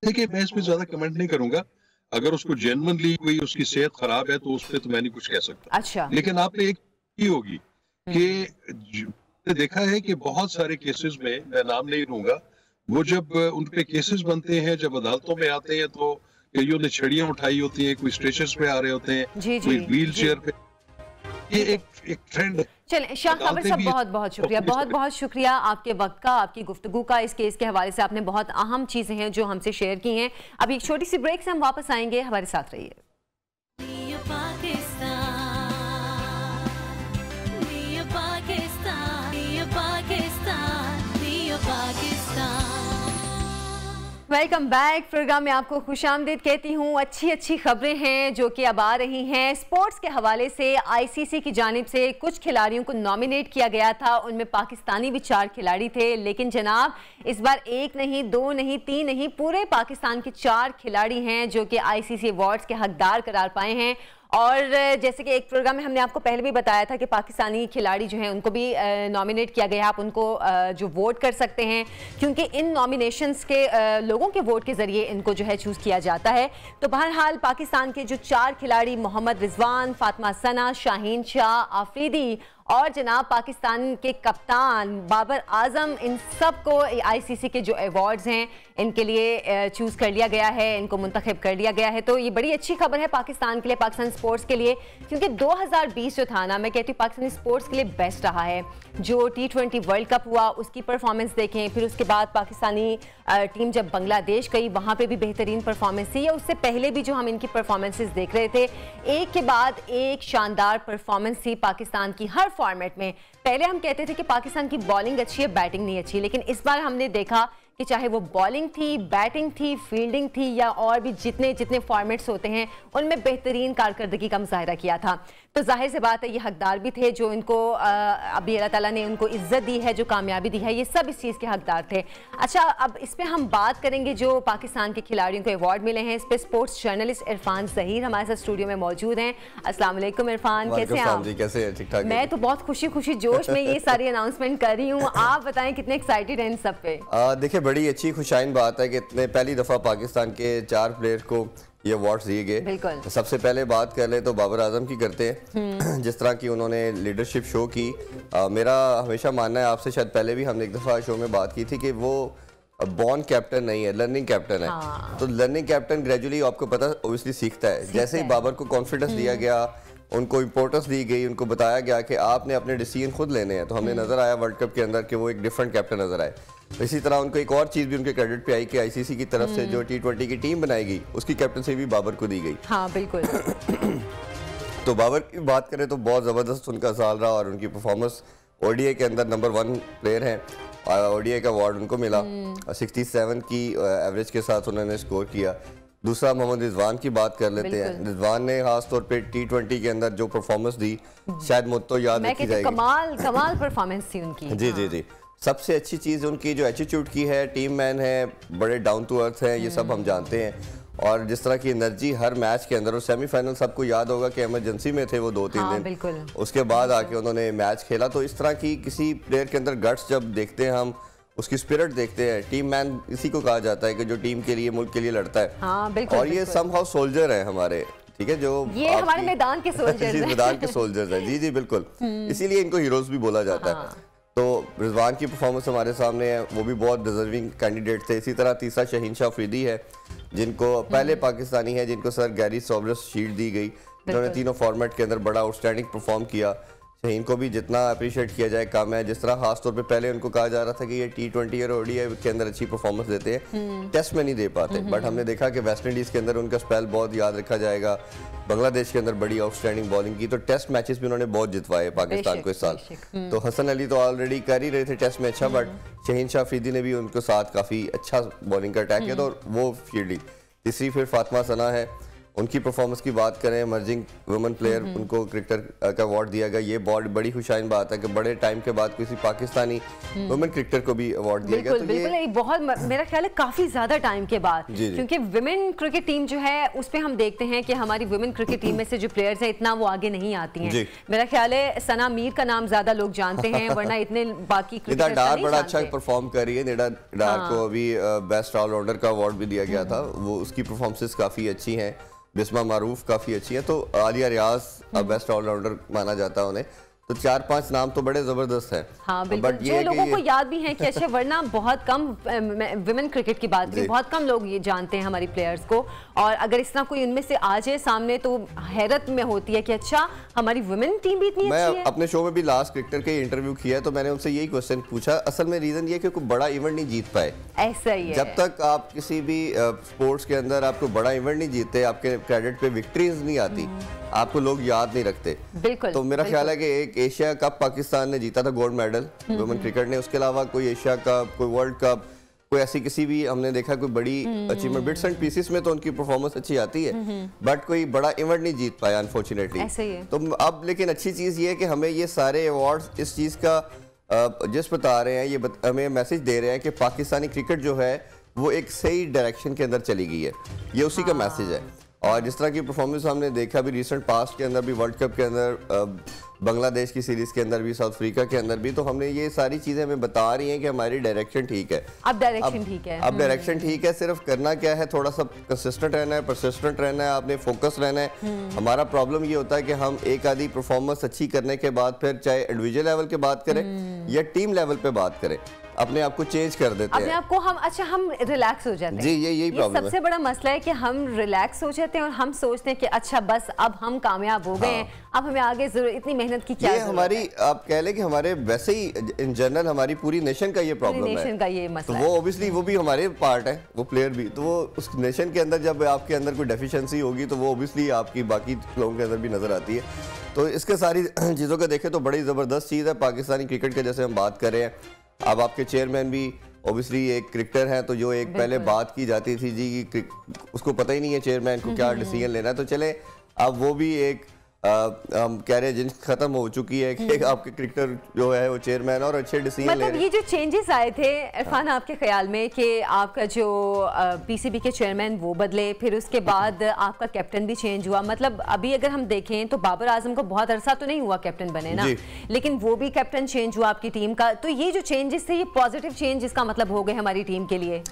देखिए, मैं इस पर ज्यादा कमेंट नहीं करूंगा। अगर उसको जेन्युइनली कोई उसकी सेहत खराब है तो उस पर तो मैं नहीं कुछ कह सकता। अच्छा। लेकिन आपने एक की होगी कि देखा है कि बहुत सारे केसेस में, मैं नाम नहीं लूंगा, वो जब उन पे केसेस बनते हैं, जब अदालतों में आते हैं तो कईयों ने छड़ियां उठाई होती हैं, कोई स्ट्रेचर्स पे आ रहे होते हैं, कोई व्हील चेयर पे। ये एक ट्रेंड है। चलें शाह खबर साहब, बहुत बहुत शुक्रिया, बहुत बहुत शुक्रिया आपके वक्त का, आपकी गुफ्तगू का। इस केस के हवाले से आपने बहुत अहम चीजें हैं जो हमसे शेयर की हैं। अभी एक छोटी सी ब्रेक से हम वापस आएंगे, हमारे साथ रहिए। Welcome back. प्रोग्राम में आपको खुशामदीद कहती हूँ। अच्छी खबरें हैं जो कि अब आ रही हैं। स्पोर्ट्स के हवाले से आईसीसी की जानिब से कुछ खिलाड़ियों को नॉमिनेट किया गया था, उनमें पाकिस्तानी भी 4 खिलाड़ी थे, लेकिन जनाब इस बार 1 नहीं, 2 नहीं, 3 नहीं, पूरे पाकिस्तान के 4 खिलाड़ी हैं जो कि आईसीसी अवार्ड्स के हकदार करार पाए हैं। और जैसे कि एक प्रोग्राम में हमने आपको पहले भी बताया था कि पाकिस्तानी खिलाड़ी जो हैं उनको भी नॉमिनेट किया गया है। आप उनको जो वोट कर सकते हैं, क्योंकि इन नॉमिनेशंस के लोगों के वोट के ज़रिए इनको जो है चूज़ किया जाता है। तो बहरहाल पाकिस्तान के जो 4 खिलाड़ी, मोहम्मद रिजवान, फातिमा सना, शाहीन शाह, आफरीदी और जनाब पाकिस्तान के कप्तान बाबर आजम, इन सब को आईसीसी के जो अवार्ड्स हैं इनके लिए चूज़ कर लिया गया है, इनको मुंतखब कर लिया गया है। तो ये बड़ी अच्छी खबर है पाकिस्तान के लिए, पाकिस्तान स्पोर्ट्स के लिए, क्योंकि 2020 जो था ना, मैं कहती हूँ पाकिस्तानी स्पोर्ट्स के लिए बेस्ट रहा है। जो T20 वर्ल्ड कप हुआ उसकी परफॉर्मेंस देखें, फिर उसके बाद पाकिस्तानी टीम जब बांग्लादेश गई वहाँ पे भी बेहतरीन परफॉर्मेंस थी, या उससे पहले भी जो हम इनकी परफॉर्मेंसेस देख रहे थे, एक के बाद एक शानदार परफॉर्मेंस थी पाकिस्तान की हर फॉर्मेट में। पहले हम कहते थे कि पाकिस्तान की बॉलिंग अच्छी है, बैटिंग नहीं अच्छी, लेकिन इस बार हमने देखा कि चाहे वो बॉलिंग थी, बैटिंग थी, फील्डिंग थी, या और भी जितने फॉर्मेट्स होते हैं उनमें बेहतरीन कारकर्दगी का मुजाहिरा किया था। तो जाहिर सी बात है ये हकदार भी थे, जो इनको अभी अल्लाह ताला ने उनको इज्जत दी है, जो कामयाबी दी है, ये सब इस चीज़ के हकदार थे। अच्छा, अब इस पर हम बात करेंगे जो पाकिस्तान के खिलाड़ियों को अवार्ड मिले हैं। इस पर स्पोर्ट्स जर्नलिस्ट इरफान ज़हीर हमारे साथ स्टूडियो में मौजूद हैं। अस्सलाम वालेकुम इरफान, कैसे हैं आप? कैसे हैं? ठीक ठाक। मैं तो बहुत खुशी जोश में ये सारी अनाउंसमेंट कर रही हूँ। आप बताएं कितने एक्साइटेड हैं इन सब पे? देखिए, बड़ी अच्छी खुशाइन बात है कि इतने पहली दफ़ा पाकिस्तान के 4 प्लेयर को ये अवार्ड्स दिए गए। बिल्कुल। सबसे पहले बात कर ले तो बाबर आजम की करते हैं। जिस तरह की उन्होंने लीडरशिप शो की, मेरा हमेशा मानना है, आपसे शायद पहले भी हमने एक दफ़ा शो में बात की थी कि वो बॉर्न कैप्टन नहीं है, लर्निंग कैप्टन है। हाँ। तो लर्निंग कैप्टन ग्रेजुअली आपको पता ओबियसली सीखता है। जैसे ही बाबर को कॉन्फिडेंस दिया गया, उनको इंपॉर्टेंस दी गई, उनको बताया गया कि आपने अपने डिसीजन खुद लेने हैं, तो हमें नजर आया वर्ल्ड कप के अंदर कि वो एक डिफरेंट कैप्टन नजर आए। इसी तरह उनको एक और चीज भी उनके क्रेडिट पे आई कि आईसीसी की तरफ से जो T20 की टीम बनाई गई उसकी कैप्टनसी भी बाबर को दी गई। हाँ बिल्कुल। तो बाबर की बात करें तो बहुत ज़बरदस्त उनका साल रहा और उनकी परफॉर्मेंस ओडीआई के अंदर नंबर 1 प्लेयर हैं। ओडीआई का अवार्ड उनको मिला, 67 की एवरेज के साथ उन्होंने स्कोर किया। दूसरा मोहम्मद रिजवान की बात कर लेते हैं। रिजवान ने खास तौर पे T20 के अंदर जो परफॉर्मेंस दी, शायद मुझको याद रखी जाएगी। कमाल परफॉर्मेंस थी उनकी। जी। सबसे अच्छी चीज़ उनकी जो एटीट्यूड की है, टीम मैन है, बड़े डाउन टू अर्थ हैं, ये सब हम जानते हैं। और जिस तरह की एनर्जी हर मैच के अंदर, और सेमीफाइनल सबको याद होगा कि इमरजेंसी में थे वो 2-3 दिन, बिल्कुल। उसके बाद आके उन्होंने मैच खेला। तो इस तरह की किसी प्लेयर के अंदर गट्स जब देखते हैं हम, उसकी स्पिरिट देखते हैं, टीम मैन इसी को कहा जाता है कि जो टीम के लिए, मुल्क के लिए लड़ता है। हाँ, बिल्कुल, और ये समहाउ सोल्जर है हमारे, ठीक है, जो ये हमारे मैदान के सोल्जर्स हैं। मैदान के सोल्जर्स हैं। जी बिल्कुल, इसीलिए इनको हीरोज भी बोला जाता है। तो रिजवान की परफॉर्मेंस हमारे सामने है, वो भी बहुत डिजर्विंग कैंडिडेट थे। इसी तरह तीसरा शाहीन शाह अफरीदी है, जिनको पहले पाकिस्तानी है जिनको सर गैरी सोबरस शील्ड दी गई, जिन्होंने तीनों फॉर्मेट के अंदर बड़ा आउटस्टैंडिंग परफॉर्म किया। शाहीन को भी जितना अप्रिशिएट किया जाए कम है। जिस तरह खास तौर पे पहले उनको कहा जा रहा था कि ये T20 और ओडीआई के अंदर अच्छी परफॉर्मेंस देते हैं, टेस्ट में नहीं दे पाते, बट हमने देखा कि वेस्ट इंडीज के अंदर उनका स्पेल बहुत याद रखा जाएगा। बांग्लादेश के अंदर बड़ी आउटस्टैंडिंग बॉलिंग की, तो टेस्ट मैचेस भी उन्होंने बहुत जितवाए पाकिस्तान को इस साल। तो हसन अली तो ऑलरेडी कर ही रहे थे टेस्ट में अच्छा, बट शाहीन शाह अफरीदी ने भी उनके साथ काफी अच्छा बॉलिंग का अटैक किया, तो वो फील्डिंग। तीसरी फिर फातिमा सना है, उनकी परफॉर्मेंस की बात करें, इमर्जिंग वुमेन प्लेयर, उनको क्रिकेटर का अवार्ड दिया गया। ये बहुत बड़ी खुशाइन बात है कि बड़े टाइम के बाद किसी पाकिस्तानी वुमेन क्रिकेटर को भी अवार्ड दिया गया। तो बिल्कुल, ये बहुत, मेरा ख्याल है काफी ज्यादा टाइम के बाद, क्योंकि वुमेन क्रिकेट टीम जो है उस पे हम देखते हैं कि हमारी वुमेन क्रिकेट टीम में से जो प्लेयर्स हैं इतना वो आगे नहीं आती हैं। मेरा ख्याल है सना मीर का नाम ज्यादा लोग जानते हैं, वरना इतने बाकी क्रिकेटर्स डार बड़ा अच्छा परफॉर्म कर रही है। निडा डार को अभी बेस्ट ऑलराउंडर का अवार्ड भी दिया गया था, वो उसकी परफॉर्मेंसेस काफी अच्छी हैं। बिस्मा मारूफ काफ़ी अच्छी है, तो आलिया रियाज बेस्ट ऑलराउंडर माना जाता है उन्हें। तो 4-5 नाम तो बड़े जबरदस्त हैं। हाँ बिल्कुल, जो लोगों को याद भी है कि अच्छा, वरना बहुत कम विमेन क्रिकेट की बात करें, बहुत कम लोग ये जानते हैं हमारी प्लेयर्स को, और अगर इस तरह कोई उनमें से आ जाए सामने तो हैरत में होती है कि अच्छा, हमारी वुमेन टीम भी इतनी अच्छी है। मैं अपने शो में भी लास्ट क्रिकेटर के इंटरव्यू किया तो मैंने उनसे यही क्वेश्चन पूछा, असल में रीजन ये कि कोई बड़ा इवेंट नहीं जीत पाए। ऐसा ही है, जब तक आप किसी भी स्पोर्ट्स के अंदर आपको बड़ा इवेंट नहीं जीते, आपके क्रेडिट पे विक्ट्रीज नहीं आती, आपको लोग याद नहीं रखते। बिल्कुल, तो मेरा ख्याल है कि एक एशिया कप पाकिस्तान ने जीता था, गोल्ड मेडल वुमेन क्रिकेट ने, उसके अलावा कोई एशिया कप, कोई वर्ल्ड कप, कोई ऐसी किसी भी हमने देखा कोई बड़ी अचीवमेंट, बिट्स एंड पीसेस में तो उनकी परफॉर्मेंस अच्छी आती है, बट कोई बड़ा इवेंट नहीं जीत पाया अनफॉर्चुनेटली। तो अब लेकिन अच्छी चीज ये है कि हमें ये सारे अवार्ड्स इस चीज का जिस बता रहे हैं, ये हमें मैसेज दे रहे हैं कि पाकिस्तानी क्रिकेट जो है वो एक सही डायरेक्शन के अंदर चली गई है, ये उसी का मैसेज है। और जिस तरह की परफॉर्मेंस हमने देखा भी रिसेंट पास्ट के अंदर भी, वर्ल्ड कप के अंदर, बांग्लादेश की सीरीज के अंदर भी, साउथ अफ्रीका के अंदर भी, तो हमने ये सारी चीजें हमें बता रही हैं कि हमारी डायरेक्शन ठीक है। अब डायरेक्शन ठीक है, अब डायरेक्शन ठीक है, सिर्फ करना क्या है, थोड़ा सा कंसिस्टेंट रहना है, परसिस्टेंट रहना है, आपने फोकस रहना है। हमारा प्रॉब्लम ये होता है कि हम एक आधी परफॉर्मेंस अच्छी करने के बाद फिर चाहे इंडिविजुअल लेवल पे बात करें या टीम लेवल पे बात करें, अपने आप को चेंज कर देते हैं, अपने आप को हम रिलैक्स हो जाते हैं। जी, यही प्रॉब्लम है। सबसे बड़ा मसला है कि हम रिलैक्स हो जाते हैं और हम सोचते हैं कि अच्छा बस अब हम कामयाब हो गए हैं, अब हमें आगे इतनी मेहनत की क्या जरूरत है। हमारी आप कह लें कि हमारे वैसे ही इन जनरल हमारी पूरी नेशन का ये प्रॉब्लम है, नेशन का ये मसला तो वो ऑब्वियसली वो भी हमारे पार्ट है, वो प्लेयर भी, तो वो उस नेशन के अंदर जब आपके अंदर कोई डेफिशिएंसी होगी तो वो ऑब्वियसली आपकी बाकी लोगों के अंदर भी नजर आती है। तो इसके सारी चीज़ों को देखें तो बड़ी ज़बरदस्त चीज़ है पाकिस्तानी क्रिकेट के, जैसे हम बात कर रहे हैं। अब आपके चेयरमैन भी ऑब्वियसली एक क्रिकेटर हैं, तो जो एक पहले बात की जाती थी जी कि उसको पता ही नहीं है चेयरमैन को क्या डिसीजन लेना है, तो चले अब वो भी एक हम कह रहे हैं जिन खत्म हो चुकी है कि आपके क्रिकेटर जो है वो चेयरमैन और अच्छे डिसीजन ले रहे हैं। ये जो चेंजेस आए थे इरफान, आपके ख्याल में कि आपका जो पीसीबी के चेयरमैन वो बदले, फिर उसके बाद आपका कैप्टन भी चेंज हुआ, मतलब अभी अगर हम देखें तो बाबर आजम को बहुत अरसा तो नहीं हुआ कैप्टन बने ना, लेकिन वो भी कैप्टन चेंज हुआ आपकी टीम का, तो ये जो चेंजेस थे ये पॉजिटिव चेंज इसका मतलब हो गए हमारी टीम के लिए।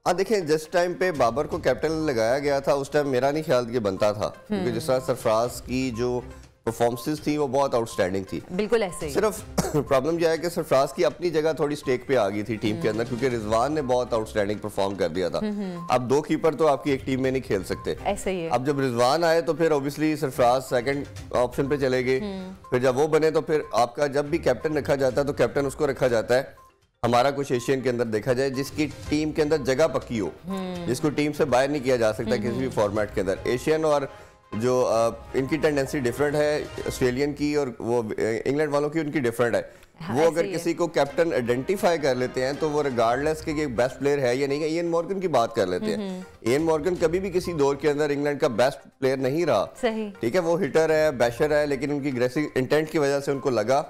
देखें, जिस टाइम पे बाबर को कैप्टन लगाया गया था उस टाइम मेरा नहीं ख्याल कि बनता था, क्योंकि जिस तरह सरफराज की जो परफॉर्मेंसेस थी वो बहुत आउटस्टैंडिंग थी। बिल्कुल ऐसे ही। सिर्फ प्रॉब्लम यह है कि सरफराज की अपनी जगह थोड़ी स्टेक पे आ गई थी टीम के अंदर, क्योंकि रिजवान ने बहुत आउटस्टैंडिंग परफॉर्म कर दिया था। अब दो कीपर तो आपकी एक टीम में नहीं खेल सकते, ऐसे ही है। अब जब रिजवान आए तो फिर ऑब्वियसली सरफराज सेकंड ऑप्शन पे चले गए, फिर जब वो बने तो फिर आपका जब भी कैप्टन रखा जाता है तो कैप्टन उसको रखा जाता है, हमारा कुछ एशियन के अंदर देखा जाए जिसकी टीम के अंदर जगह पक्की हो, जिसको टीम से बाहर नहीं किया जा सकता किसी भी फॉर्मेट के अंदर। एशियन और जो इनकी टेंडेंसी डिफरेंट है, ऑस्ट्रेलियन की और वो इंग्लैंड वालों की उनकी डिफरेंट है। वो अगर किसी को कैप्टन आइडेंटिफाई कर लेते हैं तो वो रिगार्डलेस के बेस्ट प्लेयर है या नहीं है, इयन मॉर्गन की बात कर लेते हैं। इयन मॉर्गन कभी भी किसी दौर के अंदर इंग्लैंड का बेस्ट प्लेयर नहीं रहा, ठीक है, वो हिटर है, बैशर है, लेकिन उनकी अग्रेसिव इंटेंट की वजह से उनको लगा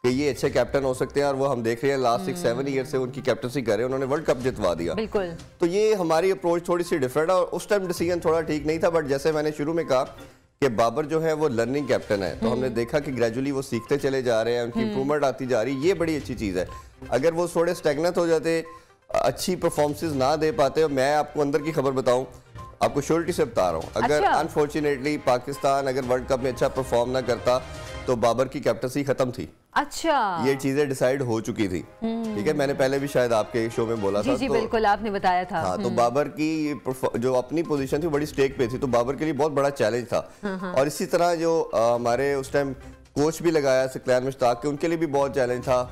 कि ये अच्छे कैप्टन हो सकते हैं, और वो हम देख रहे हैं लास्ट 6-7 ईयर से उनकी कैप्टनसी कर रहे हैं, उन्होंने वर्ल्ड कप जितवा दिया। बिल्कुल। तो ये हमारी अप्रोच थोड़ी सी डिफरेंट है, और उस टाइम डिसीजन थोड़ा ठीक नहीं था, बट जैसे मैंने शुरू में कहा कि बाबर जो है वो लर्निंग कैप्टन है, तो हमने देखा कि ग्रेजुअली वो सीखते चले जा रहे हैं, उनकी इंप्रूवमेंट आती जा रही है, ये बड़ी अच्छी चीज़ है। अगर वो थोड़े स्टैग्नेंट हो जाते, अच्छी परफॉर्मेंसेस ना दे पाते, और मैं आपको अंदर की खबर बताऊं, आपको श्योरिटी से बता रहा हूं, अगर अनफॉर्चुनेटली पाकिस्तान अगर वर्ल्ड कप में अच्छा परफॉर्म ना करता तो बाबर की कैप्टनसी खत्म थी। अच्छा, ये चीजें डिसाइड हो चुकी थी, ठीक है, मैंने पहले भी शायद आपके शो में बोला था। जी, बिल्कुल आपने बताया था। हाँ, तो बाबर की जो अपनी पोजीशन थी बड़ी स्टेक पे थी, तो बाबर के लिए बहुत बड़ा चैलेंज था। और इसी तरह जो हमारे उस टाइम कोच भी लगाया सकलैन मुश्ताक के, उनके लिए भी बहुत चैलेंज था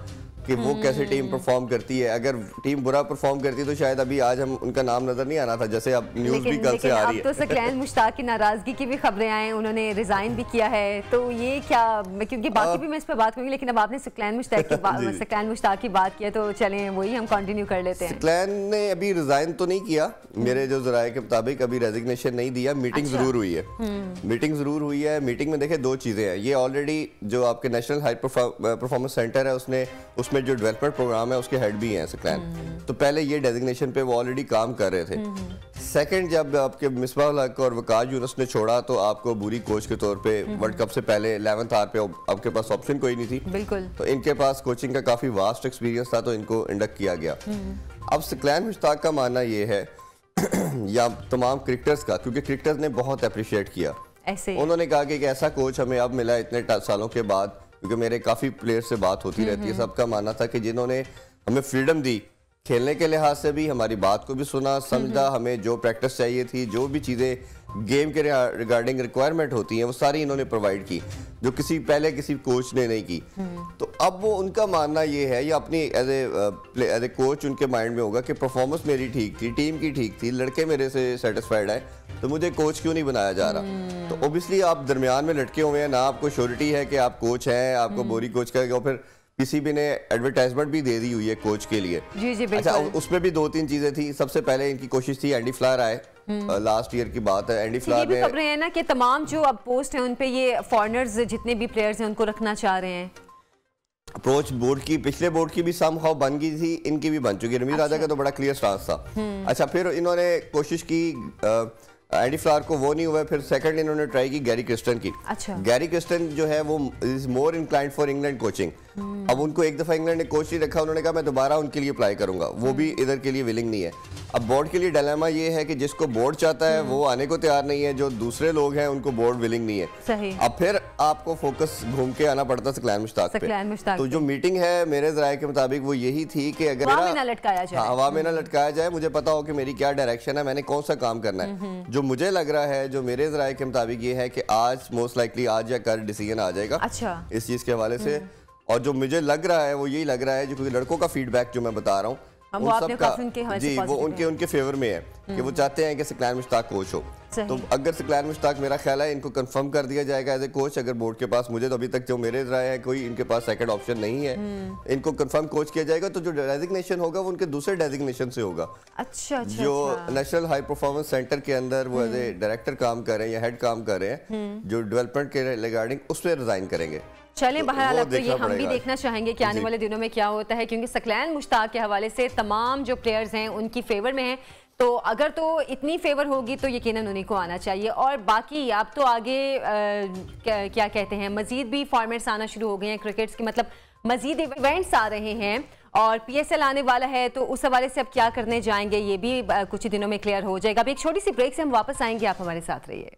कि वो कैसे टीम परफॉर्म करती है। अगर टीम बुरा परफॉर्म करती तो शायद अभी आज हम उनका नाम नजर नहीं आना था, जैसे अब न्यूज़ भी कल से आ रही है। अब तो सकलैन मुश्ताक की नाराजगी की भी खबरें आए, उन्होंने रिजाइन भी किया है, तो ये क्या, क्योंकि बाकी भी मैं इस पर बात करूंगी, लेकिन अब आपने सकलैन मुश्ताक की बात किया तो चलें वही हम कंटिन्यू कर लेते हैं। सकलैन ने अभी रिजाइन तो नहीं किया, मेरे जो जराये के मुताबिक अभी रेजिग्नेशन नहीं दिया, मीटिंग जरूर हुई है। मीटिंग जरूर हुई है। मीटिंग में देखे दो चीजें हैं, ये ऑलरेडी जो आपके नेशनल हाई परफॉर्मेंस सेंटर है उसमें जो डेवलपमेंट प्रोग्राम है उसके हेड भी हैं सकलैन, तो पहले ये डेजिग्नेशन पे वो ऑलरेडी काम कर रहे थे। सेकंड, जब आपके मिसबाह उल हक और वकास यूनुस ने छोड़ा तो आपको बुरी कोच के तौर पे वर्ल्ड कप से पहले 11th आवर पे आपके पास ऑप्शन कोई नहीं थी, बिल्कुल, तो इनके पास कोचिंग का काफी वास्ट एक्सपीरियंस था, तो इनको इंडक्ट किया गया। अब सकलैन मुश्ताक का मानना ये है या तमाम क्रिकेटर्स का, क्योंकि क्रिकेटर्स ने बहुत अप्रिशिएट किया, ऐसे उन्होंने कहा कि एक ऐसा कोच हमें अब मिला इतने सालों के बाद, क्योंकि मेरे काफ़ी प्लेयर से बात होती रहती है, सबका मानना था कि जिन्होंने हमें फ्रीडम दी खेलने के लिहाज से भी, हमारी बात को भी सुना समझा, हमें जो प्रैक्टिस चाहिए थी, जो भी चीज़ें गेम के रिगार्डिंग रिक्वायरमेंट होती हैं वो सारी इन्होंने प्रोवाइड की, जो पहले किसी कोच ने नहीं की। तो अब वो उनका मानना ये है, या अपनी एज ए कोच उनके माइंड में होगा कि परफॉर्मेंस मेरी ठीक थी, टीम की ठीक थी, लड़के मेरे से सेटिस्फाइड है, तो मुझे कोच क्यों नहीं बनाया जा रहा। तो ओबियसली आप दरमियान में लटके हुए हैं, ना आपको श्योरिटी है कि आप कोच हैं, आपको बोरी कोच का, और फिर पीसीबी ने एडवर्टाइजमेंट भी दे दी हुई है कोच के लिए। जी जी अच्छा, उसमें भी 2-3 चीजें थी। सबसे पहले इनकी कोशिश थी एंडी फ्लावर आए, लास्ट ईयर की बात है। एंडी फ्लावर ने खबरें हैं ना कि तमाम जो अब पोस्ट है उन पे ये फॉरेनर्स जितने भी प्लेयर्स हैं उनको रखना चाह रहे हैं। अप्रोच बोर्ड की, पिछले बोर्ड की भी समहाउ बन गई थी, इनकी भी बन चुकी है। रमीज राजा का तो बड़ा क्लियर स्टांस था। अच्छा, फिर इन्होंने कोशिश की, एंडी फ्लावर को वो नहीं हुआ, फिर सेकंड इन्होंने ट्राई की गैरी क्रिस्टन की। अच्छा। गैरी क्रिस्टन जो है वो is more inclined for England coaching. अब उनको एक दफा इंग्लैंड ने कोच नहीं रखा, उन्होंने कहा मैं दोबारा उनके लिए अप्लाई करूंगा, वो भी इधर के लिए विलिंग नहीं है। अब बोर्ड के लिए डिलेमा ये है कि जिसको बोर्ड चाहता है वो आने को तैयार नहीं है, जो दूसरे लोग हैं उनको बोर्ड विलिंग नहीं है। सही। अब फिर आपको फोकस घूम के आना पड़ता सकलैन मुश्ताक पे। तो जो मीटिंग है मेरे ज़राए के मुताबिक वो यही थी कि अगर हवा में ना लटकाया जाए, हवा में ना लटकाया जाए, मुझे पता हो कि मेरी क्या डायरेक्शन है, मैंने कौन सा काम करना है। जो मुझे लग रहा है, जो मेरे ज़राए के मुताबिक ये है कि आज मोस्ट लाइकली आज या कल डिसीजन आ जाएगा। अच्छा। इस चीज़ के हवाले से। और जो मुझे लग रहा है वो यही लग रहा है, जो क्योंकि लड़कों का फीडबैक जो मैं बता रहा हूँ वो जी वो उनके फेवर में है कि वो चाहते हैं कि सकलैन मुश्ताक कोच हो। तो अगर सकलैन मुश्ताक, मेरा ख्याल है इनको कंफर्म कर दिया जाएगा एज ए कोच, अगर बोर्ड के पास, मुझे तो अभी तक जो मेरे राय है कोई इनके पास सेकंड ऑप्शन नहीं है, इनको कंफर्म कोच किया जाएगा। तो जो डेजिग्नेशन होगा वो उनके दूसरे डेजिग्नेशन से होगा। अच्छा, जो नेशनल हाई परफॉर्मेंस सेंटर के अंदर वो एज ए डायरेक्टर काम कर रहे हैं या हेड काम कर रहे हैं, जो डेवलपमेंट के रिगार्डिंग उस पर रिजाइन करेंगे। चलें, बहरहाल अब तो ये हम भी देखना चाहेंगे कि आने वाले दिनों में क्या होता है, क्योंकि सकलैन मुश्ताक के हवाले से तमाम जो प्लेयर्स हैं उनकी फेवर में हैं। तो अगर तो इतनी फेवर होगी तो यकीनन उन्हीं को आना चाहिए। और बाकी आप तो आगे क्या कहते हैं, मजीद भी फॉर्मेट्स आना शुरू हो गए हैं क्रिकेट्स के, मतलब मजीद इवेंट्स आ रहे हैं और पीएसएल आने वाला है, तो उस हवाले से अब क्या करने जाएंगे ये भी कुछ ही दिनों में क्लियर हो जाएगा। अब एक छोटी सी ब्रेक से हम वापस आएंगे, आप हमारे साथ रहिए।